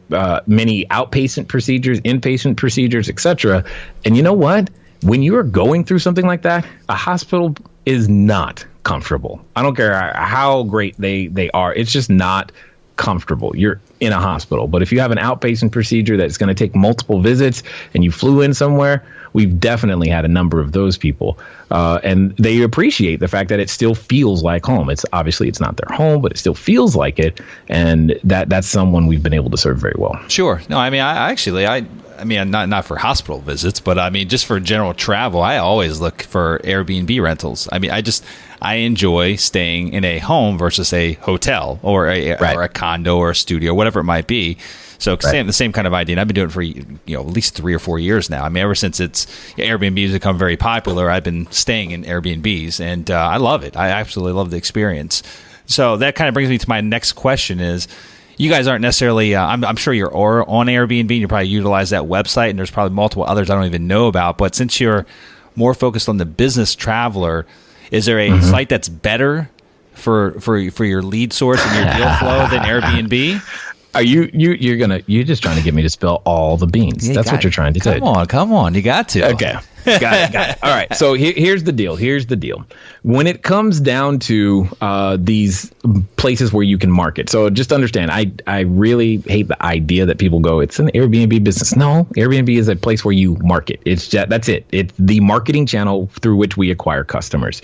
[SPEAKER 3] many outpatient procedures, inpatient procedures, etc. And you know what? When you are going through something like that, a hospital is not comfortable. I don't care how great they are. It's just not comfortable. You're in a hospital. But if you have an outpatient procedure that's going to take multiple visits and you flew in somewhere, we've definitely had a number of those people. And they appreciate the fact that it still feels like home. It's obviously it's not their home, but it still feels like it. And that's someone we've been able to serve very well.
[SPEAKER 2] Sure. No, I mean, I mean, not for hospital visits, but I mean, just for general travel, I always look for Airbnb rentals. I mean, I enjoy staying in a home versus a hotel or a condo or a studio, whatever it might be. So the same kind of idea. And I've been doing it for at least 3 or 4 years now. I mean, ever since Airbnb has become very popular, I've been staying in Airbnbs, and I love it. I absolutely love the experience. So that kind of brings me to my next question is, you guys aren't necessarily, I'm sure you're on Airbnb and you probably utilize that website, and there's probably multiple others I don't even know about. But since you're more focused on the business traveler, is there a site that's better for your lead source and your deal flow than Airbnb?
[SPEAKER 3] Are you're just trying to get me to spill all the beans?
[SPEAKER 2] Yeah,
[SPEAKER 3] that's what you're trying to do.
[SPEAKER 2] Come on, you got to.
[SPEAKER 3] Okay. Got it. All right. So here's the deal. When it comes down to these places where you can market, so just understand, I really hate the idea that people go, it's an Airbnb business. No, Airbnb is a place where you market. That's it. It's the marketing channel through which we acquire customers.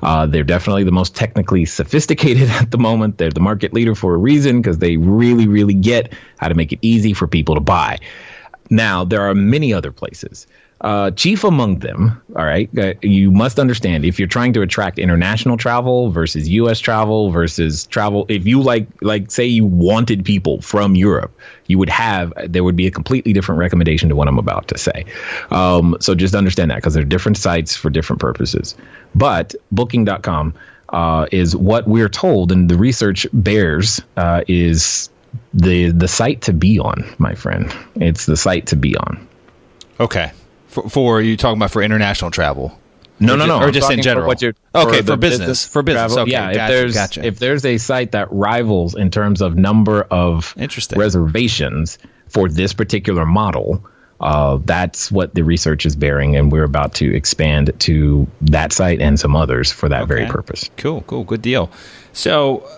[SPEAKER 3] They're definitely the most technically sophisticated at the moment. They're the market leader for a reason, because they really, really get how to make it easy for people to buy. Now, there are many other places. Chief among them, all right, you must understand, if you're trying to attract international travel versus U.S. travel versus travel, if you like say you wanted people from Europe, there would be a completely different recommendation to what I'm about to say. So just understand that, because there are different sites for different purposes. But Booking.com is what we're told, and the research bears is the site to be on, my friend. It's the site to be on.
[SPEAKER 2] Okay. For you talking about for international travel?
[SPEAKER 3] No.
[SPEAKER 2] Or just in general? For business. For business.
[SPEAKER 3] Travel.
[SPEAKER 2] Okay,
[SPEAKER 3] yeah,
[SPEAKER 2] gotcha.
[SPEAKER 3] If there's a site that rivals in terms of number of reservations for this particular model, that's what the research is bearing, and we're about to expand to that site and some others for that very purpose.
[SPEAKER 2] Cool. Good deal. So,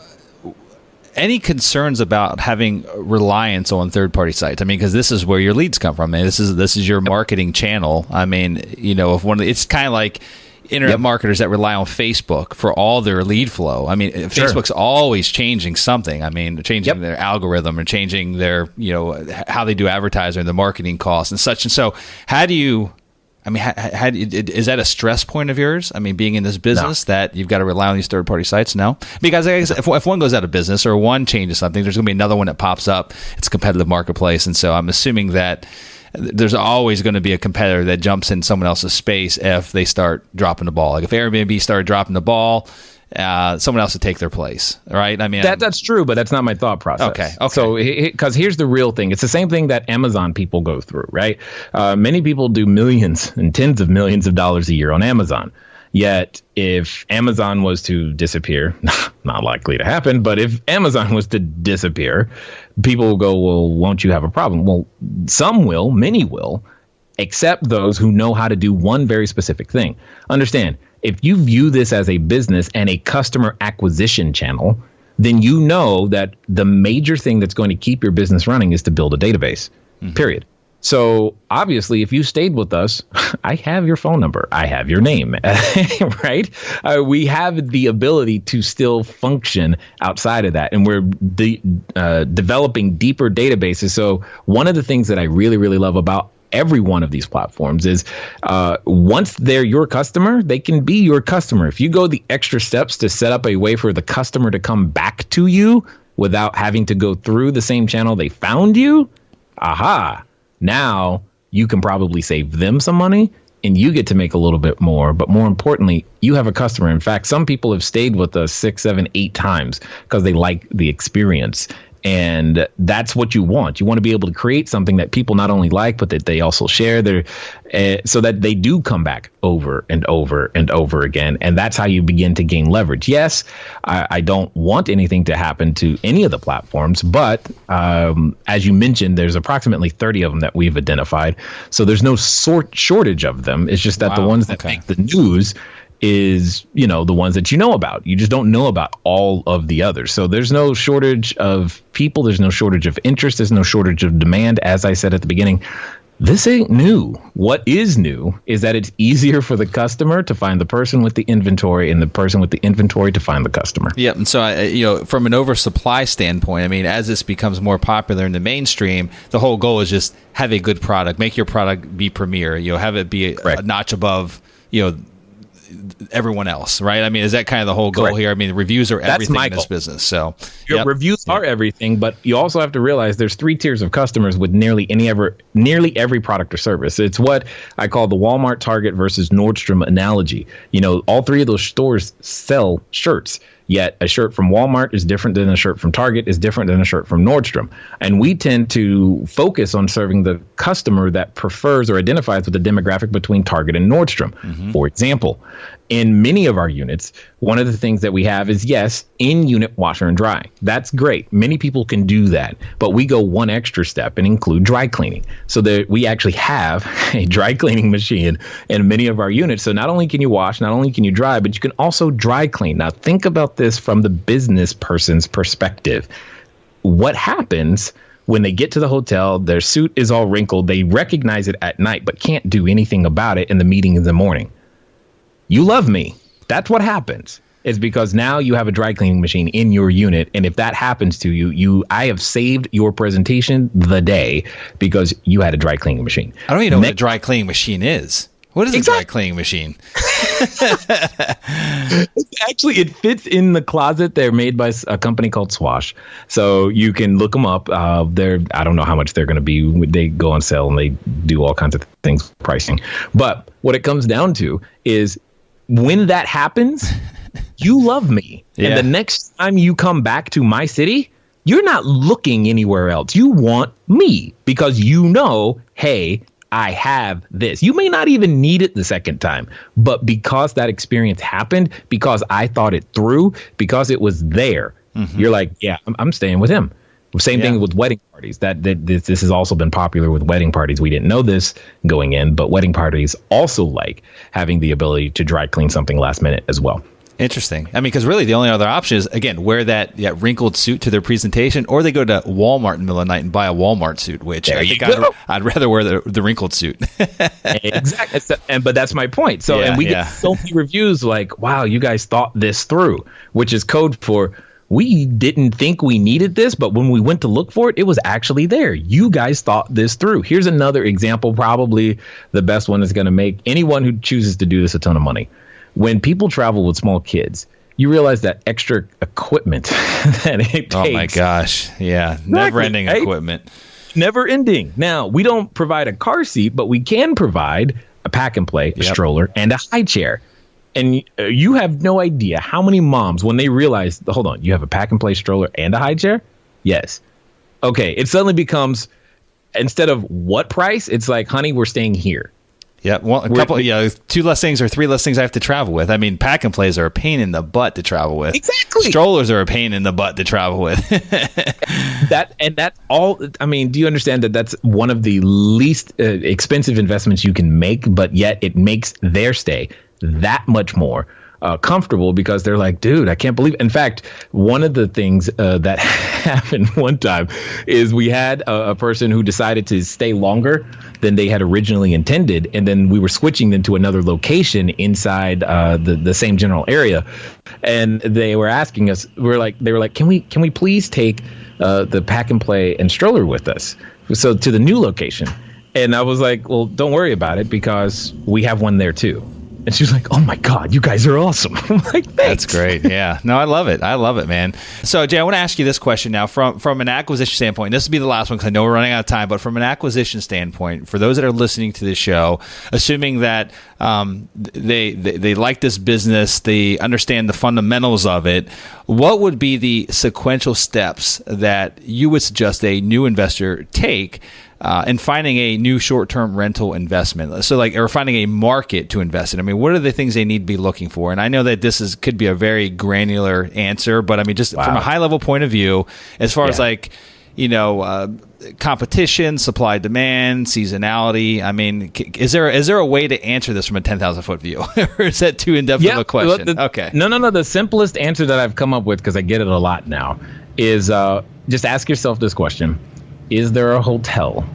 [SPEAKER 2] any concerns about having reliance on third-party sites? I mean, because this is where your leads come from. This is your marketing channel. I mean, it's kind of like internet marketers that rely on Facebook for all their lead flow. I mean, Facebook's always changing something. I mean, changing their algorithm or changing their, how they do advertising, the marketing costs and such. And so, how do you? I mean, is that a stress point of yours? I mean, being in this business that you've got to rely on these third-party sites? No? Because I guess if one goes out of business or one changes something, there's going to be another one that pops up. It's a competitive marketplace. And so I'm assuming that there's always going to be a competitor that jumps in someone else's space if they start dropping the ball. Like if Airbnb started dropping the ball, someone else would take their place, right? I mean,
[SPEAKER 3] that's true, but that's not my thought process.
[SPEAKER 2] Okay.
[SPEAKER 3] So, because here's the real thing: it's the same thing that Amazon people go through, right? Many people do millions and tens of millions of dollars a year on Amazon. Yet, if Amazon was to disappear, not likely to happen, but if Amazon was to disappear, people will go, well, won't you have a problem? Well, some will, many will, except those who know how to do one very specific thing. Understand, if you view this as a business and a customer acquisition channel, then you know that the major thing that's going to keep your business running is to build a database, period. So obviously, if you stayed with us, I have your phone number. I have your name, right? We have the ability to still function outside of that. And we're developing deeper databases. So one of the things that I really, really love about every one of these platforms is once they're your customer, they can be your customer. If you go the extra steps to set up a way for the customer to come back to you without having to go through the same channel they found you, now you can probably save them some money and you get to make a little bit more. But more importantly, you have a customer. In fact, some people have stayed with us 6, 7, 8 times because they like the experience. And that's what you want. You want to be able to create something that people not only like, but that they also share so that they do come back over and over and over again. And that's how you begin to gain leverage. Yes, I don't want anything to happen to any of the platforms, but as you mentioned, there's approximately 30 of them that we've identified. So there's no shortage of them. It's just that the ones that make the news is, the ones that you know about. You just don't know about all of the others. So there's no shortage of people. There's no shortage of interest. There's no shortage of demand. As I said at the beginning, this ain't new. What is new is that it's easier for the customer to find the person with the inventory and the person with the inventory to find the customer.
[SPEAKER 2] Yeah. And so, from an oversupply standpoint, I mean, as this becomes more popular in the mainstream, the whole goal is just have a good product, make your product be premier, have it be a notch above, everyone else, right? I mean, is that kind of the whole goal here? I mean, reviews are everything in this business. So
[SPEAKER 3] reviews are everything, but you also have to realize there's 3 tiers of customers with nearly every product or service. It's what I call the Walmart, Target versus Nordstrom analogy. All 3 of those stores sell shirts. Yet a shirt from Walmart is different than a shirt from Target, is different than a shirt from Nordstrom. And we tend to focus on serving the customer that prefers or identifies with the demographic between Target and Nordstrom. Mm-hmm. For example, in many of our units, one of the things that we have is, yes, in-unit washer and dry. That's great. Many people can do that. But we go one extra step and include dry cleaning. So that we actually have a dry cleaning machine in many of our units. So not only can you wash, not only can you dry, but you can also dry clean. Now think about this from the business person's perspective. What happens when they get to the hotel, their suit is all wrinkled, they recognize it at night, but can't do anything about it in the meeting in the morning? You love me. That's what happens. It's because now you have a dry cleaning machine in your unit. And if that happens to you, I have saved your presentation the day because you had a dry cleaning machine.
[SPEAKER 2] I don't even know what a dry cleaning machine is. What is a dry cleaning machine?
[SPEAKER 3] Actually, it fits in the closet. They're made by a company called Swash. So you can look them up. I don't know how much they're going to be. They go on sale and they do all kinds of things, pricing. But what it comes down to is when that happens, you love me. Yeah. And the next time you come back to my city, you're not looking anywhere else. You want me because hey, I have this. You may not even need it the second time, but because that experience happened, because I thought it through, because it was there, you're like, yeah, I'm staying with him. Same thing with wedding parties. This has also been popular with wedding parties. We didn't know this going in, but wedding parties also like having the ability to dry clean something last minute as well.
[SPEAKER 2] Interesting. I mean, because really the only other option is, again, wear that wrinkled suit to their presentation, or they go to Walmart in the middle of the night and buy a Walmart suit, which I think I'd rather wear the wrinkled suit.
[SPEAKER 3] Exactly. But that's my point. So, and we get so many reviews like, wow, you guys thought this through, which is code for we didn't think we needed this, but when we went to look for it, it was actually there. You guys thought this through. Here's another example, probably the best one is going to make anyone who chooses to do this a ton of money. When people travel with small kids, you realize that extra equipment that it takes.
[SPEAKER 2] Oh my gosh. Yeah. Never-ending equipment.
[SPEAKER 3] Never ending. Now, we don't provide a car seat, but we can provide a pack and play, a stroller, and a high chair. And you have no idea how many moms, when they realize, hold on, you have a pack and play stroller and a high chair? Yes. Okay. It suddenly becomes, instead of what price, it's like, honey, we're staying here.
[SPEAKER 2] Yeah, well, 2 less things or 3 less things I have to travel with. I mean, pack and plays are a pain in the butt to travel with.
[SPEAKER 3] Exactly.
[SPEAKER 2] Strollers are a pain in the butt to travel with.
[SPEAKER 3] That's all. I mean, do you understand that that's one of the least expensive investments you can make, but yet it makes their stay that much more comfortable because they're like, dude, I can't believe it. In fact, one of the things that happened one time is we had a person who decided to stay longer than they had originally intended. And then we were switching them to another location inside the same general area. And they were asking us, they were like, can we please take the pack and play and stroller with us? So to the new location. And I was like, well, don't worry about it because we have one there too. And she was like, oh my God, you guys are awesome. I'm like, thanks.
[SPEAKER 2] That's great. Yeah. No, I love it. I love it, man. So, Jay, I want to ask you this question now from an acquisition standpoint. This will be the last one because I know we're running out of time, but from an acquisition standpoint, for those that are listening to this show, assuming that they like this business, they understand the fundamentals of it, what would be the sequential steps that you would suggest a new investor take in finding a new short-term rental investment? So or finding a market to invest in. I mean, what are the things they need to be looking for? And I know that could be a very granular answer, but I mean, just from a high-level point of view, as far as competition, supply, demand, seasonality. I mean, is there a way to answer this from a 10,000-foot view, or is that too in-depth of a question? Okay.
[SPEAKER 3] No. The simplest answer that I've come up with, because I get it a lot now, is just ask yourself this question. Is there a hotel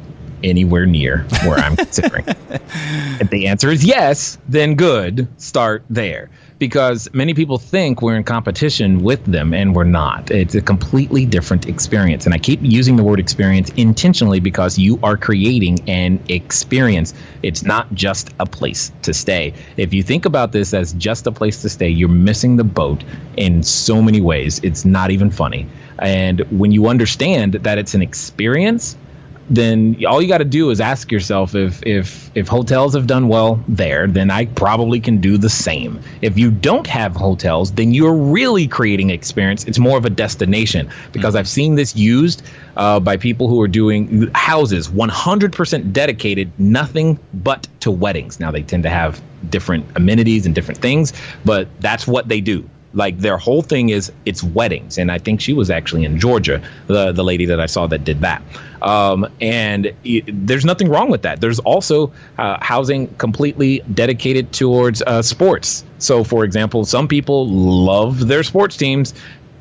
[SPEAKER 3] anywhere near where I'm considering? If the answer is yes, then good. Start there. Because many people think we're in competition with them, and we're not. It's a completely different experience. And I keep using the word experience intentionally because you are creating an experience. It's not just a place to stay. If you think about this as just a place to stay, you're missing the boat in so many ways. It's not even funny. And when you understand that it's an experience, then all you got to do is ask yourself if hotels have done well there, then I probably can do the same. If you don't have hotels, then you're really creating experience. It's more of a destination, because I've seen this used by people who are doing houses 100% dedicated, nothing but to weddings. Now, they tend to have different amenities and different things, but that's what they do. Like, their whole thing is it's weddings. And I think she was actually in Georgia, the lady that I saw that did that. There's nothing wrong with that. There's also housing completely dedicated towards sports. So, for example, some people love their sports teams.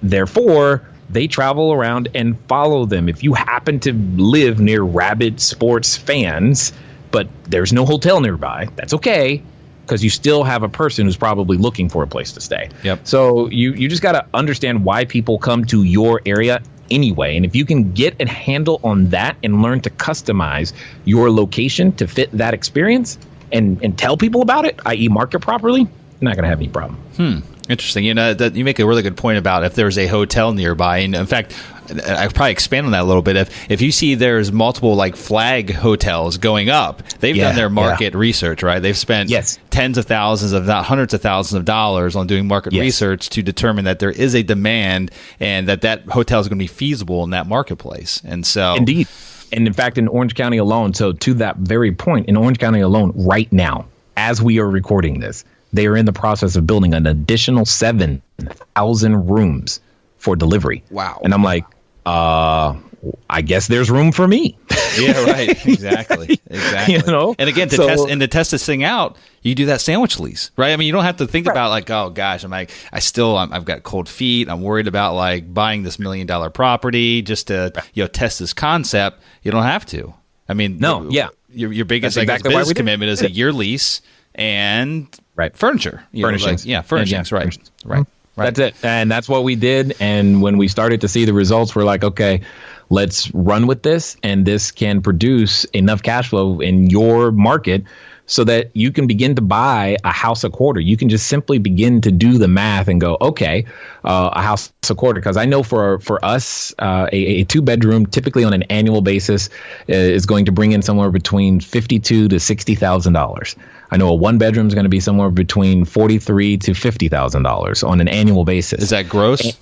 [SPEAKER 3] Therefore, they travel around and follow them. If you happen to live near rabid sports fans, but there's no hotel nearby, that's okay, because you still have a person who's probably looking for a place to stay.
[SPEAKER 2] Yep.
[SPEAKER 3] So you just got to understand why people come to your area anyway. And if you can get a handle on that and learn to customize your location to fit that experience and tell people about it, i.e. market properly, you're not going to have any problem.
[SPEAKER 2] Interesting. That you make a really good point about if there's a hotel nearby. And in fact, I probably expand on that a little bit. If you see there's multiple flag hotels going up, they've done their market research, right? They've spent tens of thousands, if not hundreds of thousands of dollars on doing market research to determine that there is a demand and that hotel is going to be feasible in that marketplace. And so,
[SPEAKER 3] indeed. And in fact, in Orange County alone, so to that very point, in Orange County alone, right now, as we are recording this, they are in the process of building an additional 7,000 rooms for delivery.
[SPEAKER 2] Wow.
[SPEAKER 3] And I'm like, I guess there's room for me.
[SPEAKER 2] Yeah, right. Exactly. And again, to test this thing out, you do that sandwich lease, right? I mean, you don't have to think about oh gosh, I've got cold feet. I'm worried about buying this $1 million property just to test this concept. You don't have to. I mean, your biggest business commitment is a year lease and furniture.
[SPEAKER 3] Furnishings.
[SPEAKER 2] Furnishings. Right. Right.
[SPEAKER 3] That's it. And that's what we did. And when we started to see the results, we're like, okay, let's run with this. And this can produce enough cash flow in your market so that you can begin to buy a house a quarter. You can just simply begin to do the math and go, okay, a house a quarter. Because I know for us, a 2-bedroom, typically on an annual basis, is going to bring in somewhere between $52,000 to $60,000. I know a 1-bedroom is going to be somewhere between $43,000 to $50,000 on an annual basis.
[SPEAKER 2] Is that gross?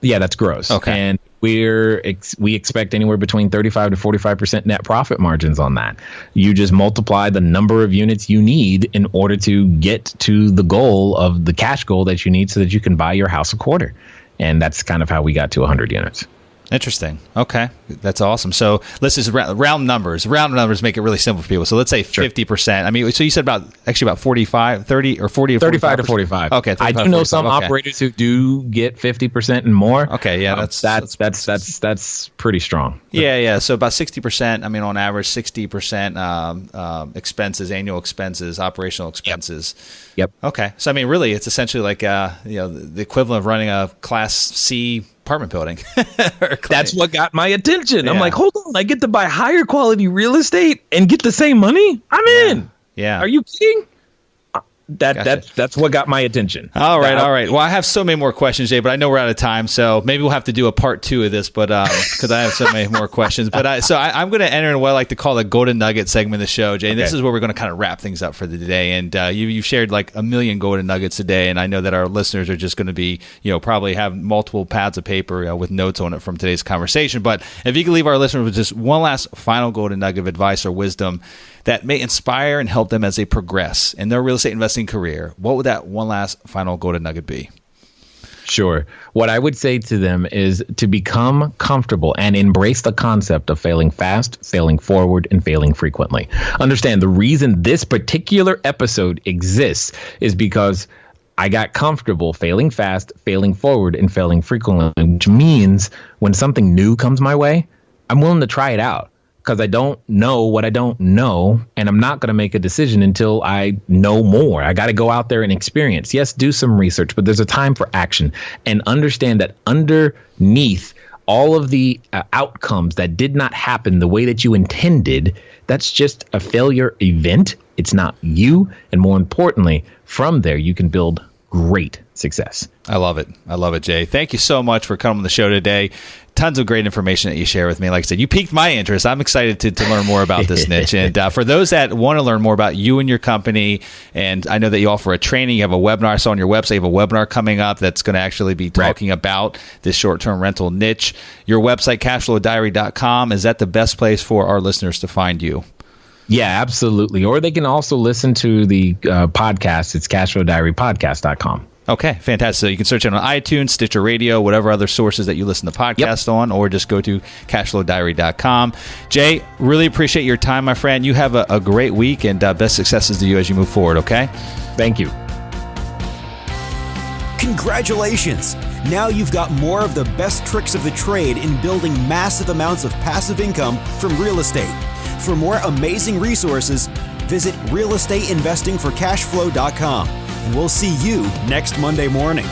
[SPEAKER 3] Yeah, that's gross.
[SPEAKER 2] Okay.
[SPEAKER 3] And we expect anywhere between 35 to 45% net profit margins on that. You just multiply the number of units you need in order to get to the goal of the cash goal that you need so that you can buy your house a quarter. And that's kind of how we got to 100 units.
[SPEAKER 2] Interesting. Okay. That's awesome. So let's just round numbers. Round numbers make it really simple for people. So let's say 50%. I mean, so you said about 45, 30 or 40 or
[SPEAKER 3] 35 to 45.
[SPEAKER 2] Okay.
[SPEAKER 3] I do know some operators who do get 50% and more.
[SPEAKER 2] Okay. Yeah.
[SPEAKER 3] That's pretty strong.
[SPEAKER 2] Yeah. So about 60%, I mean, on average, 60% expenses, annual expenses, operational expenses.
[SPEAKER 3] Yep.
[SPEAKER 2] Okay. So, I mean, really, it's essentially like, the equivalent of running a Class C apartment building.
[SPEAKER 3] That's what got my attention. I'm like, hold on, I get to buy higher quality real estate and get the same money? I'm in.
[SPEAKER 2] Yeah.
[SPEAKER 3] Are you kidding? That's what got my attention.
[SPEAKER 2] All right. Well, I have so many more questions, Jay, but I know we're out of time, so maybe we'll have to do a part 2 of this, but because I have so many more questions. But I'm going to enter in what I like to call the golden nugget segment of the show, Jay. And this is where we're going to kind of wrap things up for the day. And you've shared like a million golden nuggets today, and I know that our listeners are just going to be, probably have multiple pads of paper with notes on it from today's conversation. But if you could leave our listeners with just one last final golden nugget of advice or wisdom that may inspire and help them as they progress in their real estate investing career, what would that one last final golden nugget be?
[SPEAKER 3] Sure. What I would say to them is to become comfortable and embrace the concept of failing fast, failing forward, and failing frequently. Understand the reason this particular episode exists is because I got comfortable failing fast, failing forward, and failing frequently, which means when something new comes my way, I'm willing to try it out. Because I don't know what I don't know, and I'm not going to make a decision until I know more. I got to go out there and experience. Yes, do some research, but there's a time for action. And understand that underneath all of the outcomes that did not happen the way that you intended, that's just a failure event. It's not you. And more importantly, from there, you can build great success.
[SPEAKER 2] I love it, Jay. Thank you so much for coming on the show today. Tons of great information that you share with me. Like I said, you piqued my interest. I'm excited to learn more about this niche. And for those that want to learn more about you and your company, and I know that you offer a training, you have a webinar. I saw on your website, you have a webinar coming up that's going to actually be talking about this short-term rental niche. Your website, cashflowdiary.com, is that the best place for our listeners to find you?
[SPEAKER 3] Yeah, absolutely. Or they can also listen to the podcast. It's cashflowdiarypodcast.com.
[SPEAKER 2] Okay, fantastic. So you can search it on iTunes, Stitcher Radio, whatever other sources that you listen to podcasts on, or just go to cashflowdiary.com. Jay, really appreciate your time, my friend. You have a great week, and best successes to you as you move forward, okay?
[SPEAKER 3] Thank you.
[SPEAKER 1] Congratulations! Now you've got more of the best tricks of the trade in building massive amounts of passive income from real estate. For more amazing resources, visit realestateinvestingforcashflow.com. And we'll see you next Monday morning.